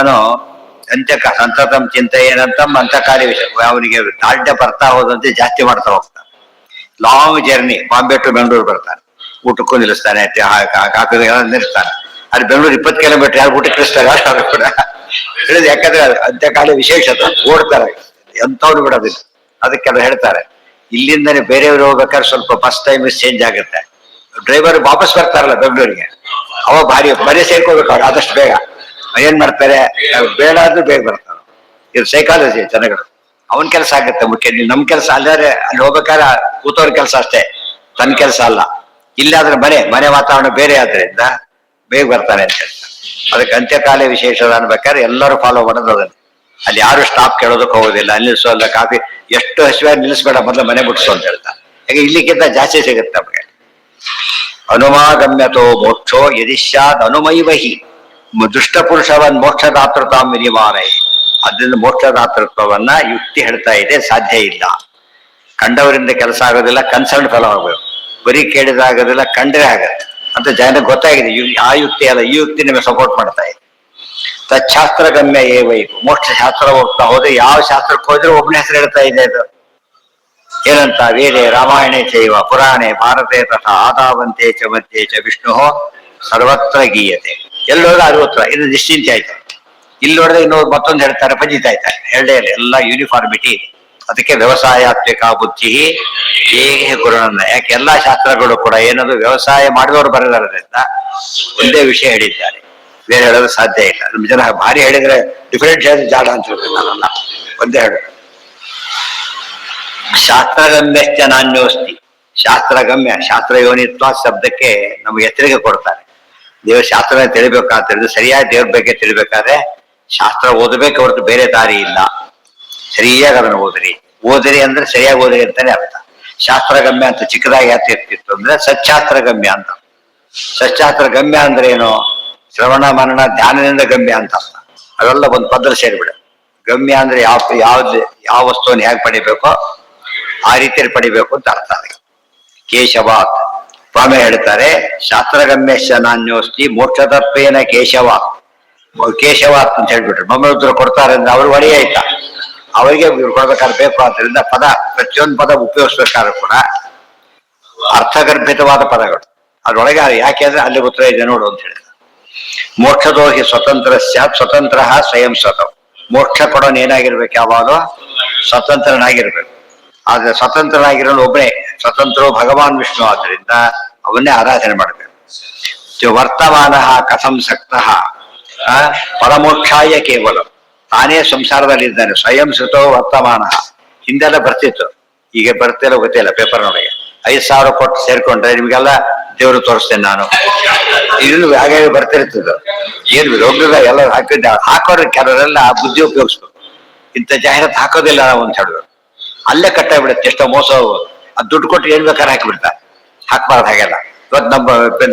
ಅಂತ್ಯಕ ಸಂತತಂ ಚಿಂತೆ ಏನಂತಮ್ ಅಂತಕಾಲಿ ವಿಷಯ. ಅವನಿಗೆ ದಾಢ್ಯ ಬರ್ತಾ ಹೋದಂತೆ ಜಾಸ್ತಿ ಮಾಡ್ತಾ ಹೋಗ್ತಾನೆ. Long journey, Bombay to Bengaluru ಬರ್ತಾನೆ, ಊಟಕ್ಕೂ ನಿಲ್ಲಿಸ್ತಾನೆ, ಕಾಫಿ ನಿಲ್ಲಿಸ್ತಾನೆ. ಅಲ್ಲಿ ಬೆಂಗಳೂರು 20 ಕಿಲೋಮೀಟರ್ ಯಾರು ಊಟಕ್ಕೆ ನಿಲ್ಲಿಸ್ತಾರೆ ಯಾರು ಕೂಡ ಹೇಳಿದ್. ಯಾಕಂದ್ರೆ ಅಂತ್ಯಕಾಲ ವಿಶೇಷತೆ ಓಡ್ತಾರೆ, ಎಂಥವ್ರು ಬಿಡೋದಿಲ್ಲ. ಅದಕ್ಕೆಲ್ಲ ಹೇಳ್ತಾರೆ ಇಲ್ಲಿಂದನೇ ಬೇರೆಯವರು ಹೋಗ್ಬೇಕಾದ್ರೆ ಸ್ವಲ್ಪ ಬಸ್ ಟೈಮ್ ಚೇಂಜ್ ಆಗುತ್ತೆ. ಡ್ರೈವರ್ ವಾಪಸ್ ಬರ್ತಾರಲ್ಲ ಬೆಂಗಳೂರಿಗೆ, ಅವ ಬರೀ ಸೇರ್ಕೋಬೇಕು. ಅವ್ರು ಆದಷ್ಟು ಬೇಗ ಏನ್ ಮಾಡ್ತಾರೆ, ಬೇಡ ಆದ್ರೂ ಬೇಗ ಬರ್ತಾರೆ. ಇದು ಸೈಕಾಲಜಿ ಜನಗಳು. ಅವನ್ ಕೆಲಸ ಆಗುತ್ತೆ ಮುಖ್ಯ. ನಮ್ ಕೆಲಸ ಅಲ್ಲಾದ್ರೆ ಅಲ್ಲಿ ಹೋಗ್ಬೇಕಾದ್ರೆ ಕೂತವ್ರ ಕೆಲಸ ಅಷ್ಟೇ, ತನ್ನ ಕೆಲಸ ಅಲ್ಲ. ಇಲ್ಲಾದ್ರೆ ಮನೆ ವಾತಾವರಣ ಬೇರೆ ಆದ್ರಿಂದ ಬೇಗ ಬರ್ತಾನೆ ಅಂತ ಹೇಳ್ತಾರೆ. ಅದಕ್ಕೆ ಅಂತ್ಯಕಾಲ ವಿಶೇಷದ ಅನ್ಬೇಕಾದ್ರೆ ಎಲ್ಲರೂ ಫಾಲೋ ಮಾಡೋದು ಅದನ್ನ. ಅಲ್ಲಿ ಯಾರು ಸ್ಟಾಪ್ ಕೇಳೋದಕ್ಕೆ ಹೋಗೋದಿಲ್ಲ. ನಿಲ್ಲಿಸೋಲ್ಲ, ಕಾಫಿ ಎಷ್ಟು ಹಸಿವಾಗಿ ನಿಲ್ಲಿಸ್ಬೇಡ, ಮೊದಲು ಮನೆ ಬಿಡಿಸು ಅಂತ ಹೇಳ್ತಾರೆ. ಹಾಗೆ ಇಲ್ಲಿಕ್ಕಿಂತ ಜಾಸ್ತಿ ಸಿಗುತ್ತೆ ನಮಗೆ. ಅನುಮಾಗಮ್ಯತೋ ಮೋಕ್ಷೋ ಯದಿಶ್ಯಾದ್ ಅನುಮೈವಹಿ ದುಷ್ಟ ಪುರುಷವನ್ ಮೋಕ್ಷದಾತೃತಾಂ ವಿನಿವಾರೈ. ಅದರಿಂದ ಮೋಕ್ಷದಾತೃತ್ವವನ್ನ ಯುಕ್ತಿ ಹೇಳ್ತಾ ಇದೆ, ಸಾಧ್ಯ ಇಲ್ಲ. ಕಂಡವರಿಂದ ಕೆಲಸ ಆಗೋದಿಲ್ಲ, ಕನ್ಸರ್ನ್ ಫಲ ಆಗಬೇಕು. ಬರೀ ಕೇಳಿದಾಗೋದಿಲ್ಲ, ಕಂಡ್ರೆ ಆಗತ್ತೆ ಅಂತ ಜನರಿಗೆ ಗೊತ್ತಾಗಿದೆ. ಆ ಯುಕ್ತಿ ಅಲ್ಲ, ಈ ಯುಕ್ತಿ ನಿಮಗೆ ಸಪೋರ್ಟ್ ಮಾಡ್ತಾ ಇದೆ. ತಚ್ಛಾಸ್ತ್ರಗಮ್ಯ ಏವೈಕು. ಮೋಕ್ಷ ಶಾಸ್ತ್ರ ಹೋಗ್ತಾ ಹೋದ್ರೆ ಯಾವ ಶಾಸ್ತ್ರಕ್ಕೆ ಹೋದ್ರೆ ಒಬ್ಬನ ಹೆಸರು ಹೇಳ್ತಾ ಇದೆ. ಅದು ಏನಂತ? ವೇದೆ ರಾಮಾಯಣೇ ಚೈವ ಪುರಾಣೆ ಭಾರತೆ ತಥಾ ಆದಾವಂತೆ ಚ ಮಧ್ಯೆ ಚ ವಿಷ್ಣು ಸರ್ವತ್ರ ಗೀಯತೆ. ಎಲ್ಲೋದ್ರೆ ಅದು ಉತ್ತರ. ಇದು ನಿಶ್ಚಿಂತೆ ಆಯ್ತು. ಇಲ್ಲಿ ನೋಡಿದ್ರೆ ಇನ್ನೊಂದು ಮತ್ತೊಂದು ಹೇಳ್ತಾರೆ, ಪಂಜಿತ ಆಯ್ತಾರೆ. ಹೇಳಲೇ ಇಲ್ಲ, ಎಲ್ಲ ಯೂನಿಫಾರ್ಮಿಟಿ. ಅದಕ್ಕೆ ವ್ಯವಸಾಯಾತ್ಮಿಕ ಬುದ್ಧಿ ಹೇಗೆ ಗುರುನನ್ನ. ಯಾಕೆ ಎಲ್ಲಾ ಶಾಸ್ತ್ರಗಳು ಕೂಡ ಏನದು ವ್ಯವಸಾಯ ಮಾಡಿದವರು ಬರೆದರಿಂದ ಒಂದೇ ವಿಷಯ ಹೇಳಿದ್ದಾರೆ. ಬೇರೆ ಹೇಳೋದು ಸಾಧ್ಯ ಇಲ್ಲ. ನಮ್ಮ ಜನ ಭಾರಿ ಹೇಳಿದ್ರೆ ಡಿಫರೆಂಟ್ ಹೇಳಿದ್ರೆ ಜಾಡ ಅಂತ ಹೇಳ್ತೀನಿ ನಾನಲ್ಲ, ಒಂದೇ ಹೇಳು. ಶಾಸ್ತ್ರಗಮ್ಯಶ್ಚ ನಾಣ್ಯೋಸ್ತಿ. ಶಾಸ್ತ್ರಗಮ್ಯ, ಶಾಸ್ತ್ರ ಯೋನಿತ್ವ ಶಬ್ದಕ್ಕೆ ನಮ್ಗೆ ಎಚ್ಚರಿಕೆ ಕೊಡ್ತಾರೆ. ದೇವ್ರ ಶಾಸ್ತ್ರ ತಿಳಿಬೇಕಾದ್ರೆ, ಸರಿಯಾಗಿ ದೇವ್ರ ಬಗ್ಗೆ ತಿಳಿಬೇಕಾದ್ರೆ ಶಾಸ್ತ್ರ ಓದಬೇಕು ಹೊರತು ಬೇರೆ ದಾರಿ ಇಲ್ಲ. ಸರಿಯಾಗಿ ಅದನ್ನು ಓದಿರಿ ಅಂದ್ರೆ ಸರಿಯಾಗಿ ಓದಿರಿ ಅಂತಾನೆ ಅರ್ಥ. ಶಾಸ್ತ್ರಗಮ್ಯ ಅಂತ ಚಿಕ್ಕದಾಗಿ ಯಾಕೆ ಇರ್ತಿತ್ತು ಅಂದ್ರೆ ಸಚ್ಚಾಸ್ತ್ರಗಮ್ಯ ಅಂತ. ಸಚ್ಚಾಸ್ತ್ರಗಮ್ಯ ಅಂದ್ರೆ ಏನು? ಶ್ರವಣ ಮನನ ಧ್ಯಾನದಿಂದ ಗಮ್ಯ ಅಂತ ಅರ್ಥ. ಅವೆಲ್ಲ ಒಂದು ಪದದಲ್ಲಿ ಸೇರಿಬಿಡ. ಗಮ್ಯ ಅಂದ್ರೆ ಯಾವ ವಸ್ತುವನ್ನು ಹೇಗೆ ಪಡಿಬೇಕೋ ಆ ರೀತಿಯಲ್ಲಿ ಪಡಿಬೇಕು ಅಂತ ಅರ್ಥ. ಅದಕ್ಕೆ ಕೇಶವಾತ್ ಸ್ವಾಮಿ ಹೇಳ್ತಾರೆ, ಶಾಸ್ತ್ರಗಮ್ಯಶ್ಚ ನಾಣ್ಯೋಸ್ತಿ ಮೋಕ್ಷತತ್ವೇನ ಕೇಶವಾತ್. ಕೇಶವಾತ್ ಅಂತ ಹೇಳ್ಬಿಟ್ರು. ಮಮ್ಮೂತ್ರ ಕೊಡ್ತಾರೆ ಅಂದ್ರೆ ಅವ್ರು ಒಡೆಯ ಆಯ್ತಾ, ಅವರಿಗೆ ಕೊಡ್ಬೇಕಾದ್ರೆ ಬೇಕು. ಆದ್ದರಿಂದ ಪದ, ಪ್ರತಿಯೊಂದು ಪದ ಉಪಯೋಗಿಸ್ಬೇಕಾದ್ರೂ ಕೂಡ ಅರ್ಥಗರ್ಭಿತವಾದ ಪದಗಳು ಅದ್ರೊಳಗೆ. ಯಾಕೆ ಅಂದ್ರೆ ಅಲ್ಲಿ ಉತ್ತರ ಇದೆ ನೋಡು ಅಂತ ಹೇಳಿದ. ಮೋಕ್ಷದೋ ಹಿ ಸ್ವತಂತ್ರ ಸ್ಯಾತ್ ಸ್ವತಂತ್ರ ಸ್ವಯಂ ಸ್ವತಃ. ಮೋಕ್ಷ ಕೊಡೋನ್ ಏನಾಗಿರ್ಬೇಕು? ಯಾವಾಗಲೂ ಸ್ವತಂತ್ರನಾಗಿರ್ಬೇಕು. ಆದ್ರೆ ಸ್ವತಂತ್ರನಾಗಿರೋನು ಒಬ್ಬನೇ. ಸ್ವತಂತ್ರೋ ಭಗವಾನ್ ವಿಷ್ಣು. ಆದ್ರಿಂದ ಅವನ್ನೇ ಆರಾಧನೆ ಮಾಡಬೇಕು. ವರ್ತಮಾನ ಕಥಂ ಸಕ್ತಃ ಪರಮೋಕ್ಷಾಯ ಕೇವಲ. ತಾನೇ ಸಂಸಾರದಲ್ಲಿ ಇದ್ದಾನೆ. ಸ್ವಯಂ ಶ್ರುತೋ ವರ್ತಮಾನ. ಹಿಂದೆಲ್ಲ ಬರ್ತಿತ್ತು, ಈಗ ಬರ್ತಿಲ್ಲ ಗೊತ್ತಿಲ್ಲ. ಪೇಪರ್ನೊಳಗೆ 5,000 ಕೊಟ್ಟು ಸೇರ್ಕೊಂಡ್ರೆ ನಿಮ್ಗೆಲ್ಲ ದೇವರು ತೋರಿಸ್ತೇನೆ ನಾನು, ಇದನ್ನು ಹಾಗೆ ಬರ್ತಿರ್ತದೆ. ಏನು ರೋಗದ ಎಲ್ಲ ಹಾಕಿದ್ದೆ. ಹಾಕೋರು ಕೆಲವರೆಲ್ಲ ಬುದ್ಧಿ ಉಪಯೋಗಿಸ್ಬೇಕು. ಇಂಥ ಜಾಹೀರಾತು ಹಾಕೋದಿಲ್ಲ ನಾವು ಅಂತ ಹೇಳಿದ್ರು. ಅಲ್ಲೇ ಕಟ್ಟಾಗ್ಬಿಡುತ್ತೆ. ಎಷ್ಟೋ ಮೋಸ ಹೋಗೋದು. ಅದು ದುಡ್ಡು ಕೊಟ್ಟು ಏನ್ ಬೇಕಾದ್ರೆ ಹಾಕಿಬಿಡ್ತಾರೆ. ಹಾಕ್ಬಾರ್ದು ಹಾಗೆಲ್ಲ. ಇವತ್ತು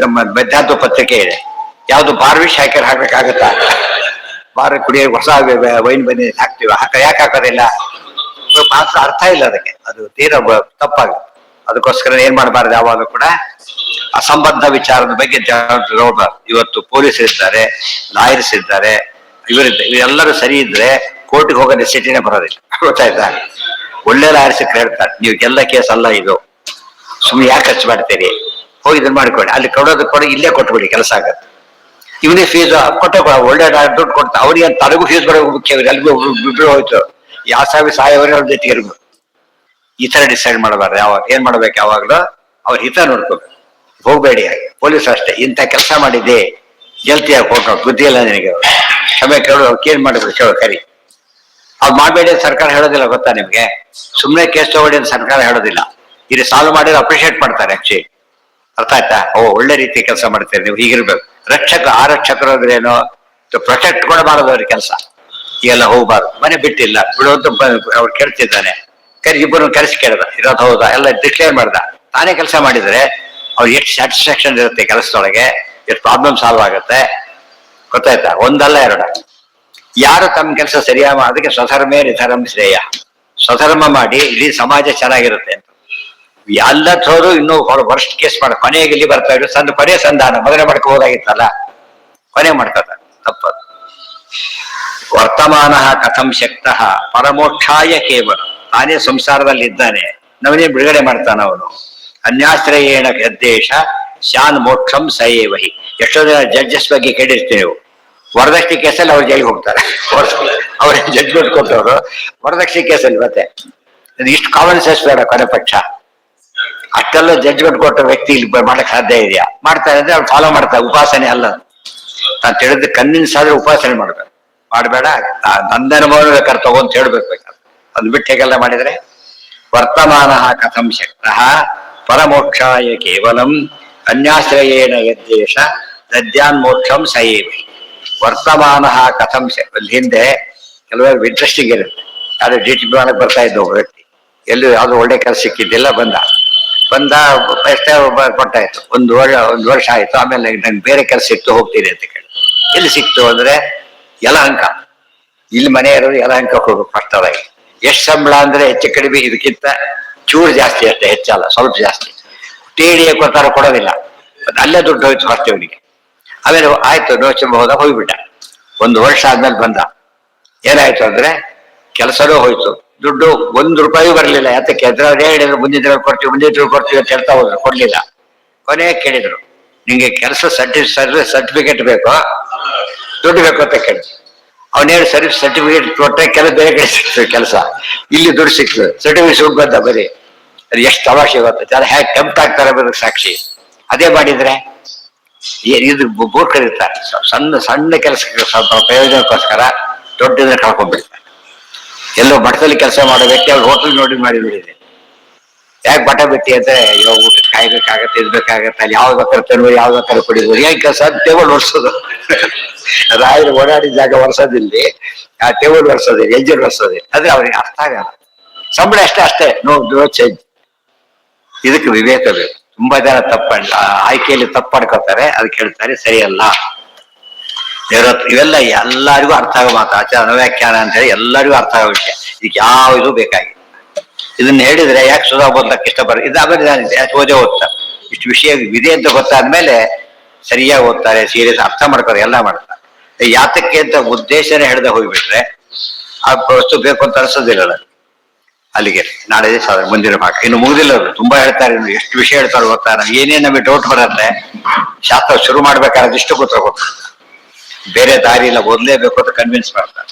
ನಮ್ಮ ಮಧ್ಯಾಹ್ನ ಪತ್ರಿಕೆ ಇದೆ. ಯಾವ್ದು ಬಾರ್ವಿಶ್ ಹಾಕಿದ್ರೆ ಹಾಕ್ಬೇಕಾಗತ್ತಾ? ಬಾರ್ ಕುಡಿಯೋ ಹೊಸ ವೈನ್ ಬನ್ನಿ ಹಾಕ್ತಿವಿ. ಯಾಕೆ ಹಾಕೋದಿಲ್ಲ? ಮಾತ್ರ ಅರ್ಥ ಇಲ್ಲ ಅದಕ್ಕೆ. ಅದು ತೀರಾ ತಪ್ಪಾಗುತ್ತೆ. ಅದಕ್ಕೋಸ್ಕರ ಏನ್ ಮಾಡಬಾರ್ದು? ಯಾವಾಗಲೂ ಕೂಡ ಅಸಂಬದ್ಧ ವಿಚಾರದ ಬಗ್ಗೆ ಜಾಗೃತಿ. ಇವತ್ತು ಪೊಲೀಸ್ ಇದ್ದಾರೆ, ಲಾಯರ್ಸ್ ಇದ್ದಾರೆ, ಇವರೆಲ್ಲರೂ ಸರಿ ಇದ್ರೆ ಕೋರ್ಟಿಗೆ ಹೋಗೋ ನೆಸಿಟಿನೇ ಬರೋದಿಲ್ಲ. ಗೊತ್ತಾಯ್ತಾ? ಒಳ್ಳೆ ಲಾಯರ್ಸ್ ಹೇಳ್ತಾರೆ, ನೀವು ಎಲ್ಲ ಕೇಸ್ ಅಲ್ಲ ಇದು, ಸುಮ್ಮನೆ ಯಾಕೆ ಖರ್ಚು ಮಾಡ್ತೀರಿ, ಹೋಗಿ ಇದನ್ನ ಮಾಡಿಕೊಡಿ, ಅಲ್ಲಿ ಕೊಡೋದು ಕೊಡಿ, ಇಲ್ಲೇ ಕೊಟ್ಬಿಡಿ, ಕೆಲಸ ಆಗತ್ತೆ. ಇವನಿಗೆ ಫೀಸ್ ಕೊಟ್ಟೆ ಒಳ್ಳೆ ದುಡ್ಡು ಕೊಡ್ತಾ ಅವ್ರಿಗೆ ತನಗೂ ಫೀಸ್ ಬರೋ ಮುಖ್ಯ. ಎಲ್ಗೂ ಬಿಟ್ಟು ಹೋಯ್ತು. ಯಾವ ಸಾಯವರೆ ಅವ್ರ ಜೊತೆಗೆ ಇರ್ಬೇಕು. ಈ ತರ ಡಿಸೈಡ್ ಮಾಡಬಾರ್ದು. ಯಾವಾಗ ಏನ್ ಮಾಡ್ಬೇಕು? ಯಾವಾಗ್ಲೂ ಅವ್ರ ಹಿತ ನೋಡ್ಕೋಬೇಕು. ಹೋಗ್ಬೇಡಿ. ಪೊಲೀಸ್ ಅಷ್ಟೇ, ಇಂಥ ಕೆಲಸ ಮಾಡಿದ್ದೆ ಗೆಲ್ತಿಯಾಗಿ ಕೊಟ್ಟು ಬುದ್ಧಿ ಇಲ್ಲ ನಿನಗೆ, ಕ್ಷಮೆ ಕೇಳು, ಏನ್ ಮಾಡಿದ್ರು ಕೇಳು, ಕರಿ. ಅವ್ರು ಮಾಡಬೇಡಿ ಅಂತ ಸರ್ಕಾರ ಹೇಳೋದಿಲ್ಲ, ಗೊತ್ತಾ ನಿಮ್ಗೆ? ಸುಮ್ಮನೆ ಕೇಸ್ ತಗೊಳ್ಳಿ ಅಂತ ಸರ್ಕಾರ ಹೇಳೋದಿಲ್ಲ. ಇದು ಸಾಲ್ವ್ ಮಾಡಿದ್ರೆ ಅಪ್ರಿಷಿಯೇಟ್ ಮಾಡ್ತಾರೆ ಆಕ್ಚುಲಿ. ಅರ್ಥ ಆಯ್ತಾ? ಒಳ್ಳೆ ರೀತಿ ಕೆಲಸ ಮಾಡ್ತೀರಿ ನೀವು, ಹೀಗಿರ್ಬೇಕು. ಆರಕ್ಷಕರು ಅಂದ್ರೆ ಏನು? ಪ್ರೊಟೆಕ್ಟ್ ಕೂಡ ಮಾಡೋದು ಅವ್ರ ಕೆಲಸ. ಈಗೆಲ್ಲ ಹೋಗ್ಬಾರ್ದು, ಮನೆ ಬಿಟ್ಟಿಲ್ಲ ಬಿಡುವಂತ ಅವ್ರು ಕೇಳ್ತಿದ್ದಾನೆ. ಇಬ್ಬರು ಕರೆಸಿ ಕೇಳ್ದ, ಇರೋದು ಹೌದಾ ಎಲ್ಲ ಡಿಕ್ಲೇರ್ ಮಾಡ್ದ. ತಾನೇ ಕೆಲಸ ಮಾಡಿದ್ರೆ ಅವ್ರು ಎಷ್ಟು ಸ್ಯಾಟಿಸ್ಫ್ಯಾಕ್ಷನ್ ಇರುತ್ತೆ ಕೆಲಸದೊಳಗೆ, ಎಷ್ಟು ಪ್ರಾಬ್ಲಮ್ ಸಾಲ್ವ್ ಆಗುತ್ತೆ. ಗೊತ್ತಾಯ್ತಾ? ಒಂದಲ್ಲ ಎರಡು. ಯಾರು ತಮ್ಮ ಕೆಲಸ ಸರಿಯಾದ, ಅದಕ್ಕೆ ಸ್ವಧರ್ಮೇ ನಿಧರ್ಮ ಶ್ರೇಯ. ಸ್ವಧರ್ಮ ಮಾಡಿ ಇಡೀ ಸಮಾಜ ಚೆನ್ನಾಗಿರುತ್ತೆ ಅಂತ. ಎಲ್ಲ ಥೋದು ಇನ್ನೂ ವರ್ಸ್ಟ್ ಕೇಸ್ ಮಾಡ ಕೊನೆಗೆ ಇಲ್ಲಿ ಬರ್ತಾ ಇದ್ರು. ಕೊನೆ ಸಂಧಾನ ಮೊದಲೇ ಮಾಡ್ಕೋಬೋದಾಗಿತ್ತಲ್ಲ, ಕೊನೆ ಮಾಡ್ಕೋತಾರೆ. ತಪ್ಪದು. ವರ್ತಮಾನ ಕಥಂ ಶಕ್ತಃ ಪರಮೋಕ್ಷಾಯ ಕೇವಲ. ತಾನೇ ಸಂಸಾರದಲ್ಲಿ ಇದ್ದಾನೆ, ನವನೇ ಬಿಡುಗಡೆ ಮಾಡ್ತಾನ ಅವನು. ಅನ್ಯಾಶ್ರಯೇಣ ಯದ್ದೇಶ ಶಾನ್ ಮೋಕ್ಷಂ ಸಯೇವಹಿ. ಎಷ್ಟೋ ಜನ ಜಡ್ಜಸ್ ಬಗ್ಗೆ ಕೇಳಿರ್ತೀವಿ ನೀವು. ವರದಕ್ಷಿಣೆ ಕೇಸಲ್ಲಿ ಅವ್ರು ಜೈಲಿಗೆ ಹೋಗ್ತಾರೆ. ಅವ್ರ ಜಡ್ಜ್ಮೆಂಟ್ ಕೊಟ್ಟವರು ವರದಕ್ಷಿಣೆ ಕೇಸಲ್ಲಿ. ಮತ್ತೆ ಇಷ್ಟು ಕಾಮನ್ ಸೆನ್ಸ್ ಬೇಡ ಕೊನೆ ಪಕ್ಷ. ಅಷ್ಟೆಲ್ಲ ಜಡ್ಜ್ಮೆಂಟ್ ಕೊಟ್ಟ ವ್ಯಕ್ತಿ ಇಲ್ಲಿ ಮಾಡಕ್ ಸಾಧ್ಯ ಇದೆಯಾ? ಮಾಡ್ತಾರೆ ಅಂದ್ರೆ ಅವ್ರು ಫಾಲೋ ಮಾಡ್ತಾರೆ. ಉಪಾಸನೆ ಅಲ್ಲ, ನಾನು ತಿಳಿದ ಕನ್ವಿನ್ಸ್ ಆದ್ರೆ ಉಪಾಸನೆ ಮಾಡ್ಬೇಕು. ಮಾಡಬೇಡ, ನಂದ ಅನುಭವ ಬೇಕಾದ್ರೆ ತಗೊಂತ ಹೇಳ್ಬೇಕಾದ್ರೆ ಅದು ಬಿಟ್ಟು ಹೇಗೆಲ್ಲ ಮಾಡಿದ್ರೆ. ವರ್ತಮಾನ ಕಥಂ ಶಕ್ತಃ ಪರಮೋಕ್ಷಾಯ ಕೇವಲಂ ಅನ್ಯಾಶ್ರಯೇಣ ಯದ್ದೇಶ ದದ್ಯಾನ್ ಮೋಕ್ಷಂ ಸಯೇವಿ. ವರ್ತಮಾನ ಕಥಂ ಅಲ್ಲಿ ಹಿಂದೆ ಕೆಲವರು ಇಂಟ್ರೆಸ್ಟಿಂಗ್ ಇರುತ್ತೆ. ಯಾರು ಡಿ.ಟಿ. ಮಾಡಕ್ ಬರ್ತಾ ಇದ್ದ ಒಬ್ಬ ವ್ಯಕ್ತಿ, ಎಲ್ಲೂ ಯಾವ್ದು ಒಳ್ಳೆ ಕೆಲಸ ಸಿಕ್ಕಿದ್ದಿಲ್ಲ. ಬಂದ ಎಷ್ಟೇ ಕೊಟ್ಟಾಯ್ತು. ಒಂದು ವರ್ಷ ಆಯ್ತು. ಆಮೇಲೆ ನಂಗೆ ಬೇರೆ ಕೆಲಸ ಸಿಕ್ತು, ಹೋಗ್ತೀನಿ ಅಂತ ಕೇಳಿ. ಎಲ್ಲಿ ಸಿಕ್ತು ಅಂದ್ರೆ ಯಲಹಂಕ. ಇಲ್ಲಿ ಮನೆ ಇರೋದು ಯಲಹಂಕಕ್ಕೆ ಹೋಗ್ಬೇಕು ಫಸ್ಟ್ ಅದಾಗಿ. ಎಷ್ಟು ಸಂಬಳ ಅಂದ್ರೆ ಹೆಚ್ಚು ಕಡಿಮೆ ಇದಕ್ಕಿಂತ ಚೂರು ಜಾಸ್ತಿ ಅಷ್ಟೇ, ಹೆಚ್ಚಲ್ಲ, ಸ್ವಲ್ಪ ಜಾಸ್ತಿ. ಟಿ.ಡಿ.ಎ ಕೊಡ್ತಾರ, ಕೊಡೋದಿಲ್ಲ. ಅಲ್ಲೇ ದುಡ್ಡು ಹೋಯ್ತು ಫಸ್ಟ್ ಇವನಿಗೆ. ಆಮೇಲೆ ಆಯ್ತು ನೋಚಬಹುದ, ಹೋಗ್ಬಿಟ್ಟ. ಒಂದು ವರ್ಷ ಆದ್ಮೇಲೆ ಬಂದ. ಏನಾಯ್ತು ಅಂದ್ರೆ ಕೆಲಸನೂ ಹೋಯ್ತು, ದುಡ್ಡು ₹1 ಬರಲಿಲ್ಲ. ಯಾತಕ್ಕೆ ಅಂದ್ರೆ ಅವ್ರು ಹೇಳಿದ್ರು ಮುಂದಿನ ಕೊಡ್ತೀವಿ ಅಂತ ಹೇಳ್ತಾ ಹೋದ್ರು, ಕೊಡ್ಲಿಲ್ಲ. ಕೊನೆಗೆ ಕೇಳಿದ್ರು, ನಿಂಗೆ ಕೆಲಸ ಸರ್ಟಿಫಿಕೇಟ್ ಬೇಕೋ ದುಡ್ಡು ಬೇಕು ಅಂತ ಕೇಳಿ. ಅವನೇಳಿ ಸರ್ಟಿಫಿಕೇಟ್ ಕೊಟ್ಟರೆ ಬೇರೆ ಕಡೆ ಸಿಕ್ತು ಕೆಲಸ, ಇಲ್ಲಿ ದುಡ್ಡು ಸಿಕ್ತು. ಸರ್ಟಿಫಿಕೇಟ್ ಬಂದ ಬರೀ. ಅದು ಎಷ್ಟು ತಮಾಷೆ ಗೊತ್ತ. ಜನ ಹೇಗೆ ಟೆಂಪ್ಟ್ ಆಗ್ತಾರೆ ಬರೋದಕ್ಕೆ ಸಾಕ್ಷಿ. ಅದೇ ಮಾಡಿದ್ರೆ ಇದು ಮೂರ್ಖರಿರ್ತಾರೆ. ಸಣ್ಣ ಸಣ್ಣ ಕೆಲಸಕ್ಕೆ ಸ್ವಲ್ಪ ಪ್ರಯೋಜನಕ್ಕೋಸ್ಕರ ದೊಡ್ಡದನ್ನ ಕಳ್ಕೊಂಡ್ಬಿಡ್ತಾರೆ. ಎಲ್ಲೋ ಮಠದಲ್ಲಿ ಕೆಲಸ ಮಾಡೋ ವ್ಯಕ್ತಿ ಅವ್ರು ಹೋಟೆಲ್ ನೋಡಿ ಮಾಡಿಬಿಡಿದೆ. ಯಾಕೆ ಬಟ ಬಿಟ್ಟಿ ಅಂದ್ರೆ ಇವಾಗ ಊಟಕ್ಕೆ ಕಾಯ್ಬೇಕಾಗತ್ತೆ, ಇರ್ಬೇಕಾಗತ್ತೆ, ಅಲ್ಲಿ ಯಾವ್ದು ಬೇಕಾದ್ರೆ ತರುವುದು, ಯಾವ್ದು ಬೇಕಾದ್ರೆ ಕುಡಿಬೋದು. ಏನ್ ಕೆಲಸ? ಟೇಬಲ್ ಒರ್ಸೋದು. ರಾಯರು ಓಡಾಡಿದ ಜಾಗ ಒರ್ಸೋದಿಲ್ಲಿ, ಆ ಟೇಬಲ್ ಒರ್ಸೋದಿಲ್ಲ, ಎಂಜಿನ್ ಒರ್ಸೋದಿಲ್ಲ. ಅಂದ್ರೆ ಅವ್ರಿಗೆ ಅರ್ಥ ಆಗಲ್ಲ. ಸಂಬಳ ಅಷ್ಟೇ ನೋ ಚೇಂಜ್. ಇದಕ್ಕೆ ವಿವೇಕ ಬೇಕು. ತುಂಬಾ ಜನ ಆಯ್ಕೆಯಲ್ಲಿ ತಪ್ಪು ಮಾಡ್ಕೋತಾರೆ, ಅದಕ್ಕೆ ಹೇಳ್ತಾರೆ ಸರಿಯಲ್ಲ. ಇವೆಲ್ಲ ಎಲ್ಲರಿಗೂ ಅರ್ಥ ಆಗೋ ಮಾತು. ಆಚಾರ ಅನುವ್ಯಾಖ್ಯಾನ ಅಂತ ಹೇಳಿ ಎಲ್ಲರಿಗೂ ಅರ್ಥ ಆಗೋ ವಿಷಯ. ಇದಕ್ಕೆ ಯಾವ ಇದು ಬೇಕಾಗಿಲ್ಲ. ಇದನ್ನ ಹೇಳಿದ್ರೆ ಯಾಕೆ ಸುಧಾ ಓದ್ಲಕ್ಕೆ ಇಷ್ಟಪಡ್ತಾರೆ. ಇದು ಆಮೇಲೆ ಯಾಕೆ ಓದ್ತಾರೆ. ಇಷ್ಟು ವಿಷಯ ಇದೆ ಅಂತ ಗೊತ್ತಾದ್ಮೇಲೆ ಸರಿಯಾಗಿ ಓದ್ತಾರೆ, ಸೀರಿಯಸ್ ಅರ್ಥ ಮಾಡ್ತಾರೆ, ಎಲ್ಲ ಮಾಡ್ತಾರೆ. ಯಾತಕ್ಕೆ ಅಂತ ಉದ್ದೇಶನೇ ಹಿಡ್ದೆ ಹೋಗ್ಬಿಟ್ರೆ ಆ ವಸ್ತು ಬೇಕು ಅಂತ ಅನ್ಸೋದಿಲ್ಲ. ಅಲ್ಲಿಗೆ ನಾಳೆ ಮುಂದಿನ ಭಾಗ ಇನ್ನು ಮುಗಿದಿಲ್ಲ. ತುಂಬಾ ಹೇಳ್ತಾರೆ, ಇನ್ನು ಎಷ್ಟು ವಿಷಯ ಹೇಳ್ತಾರೆ ಗೊತ್ತಾ. ಏನೇನು ನಮಗೆ ಡೌಟ್ ಬರುತ್ತೆ, ಶಾಸ್ತ್ರ ಶುರು ಮಾಡ್ಬೇಕಾದ್ರೆ ಇಷ್ಟು ಗೊತ್ತಾಗುತ್ತೆ. ಬೇರೆ ದಾರಿ ಇಲ್ಲ, ಓದ್ಲೇಬೇಕು ಅಂತ ಕನ್ವಿನ್ಸ್ ಮಾಡ್ತಾರೆ.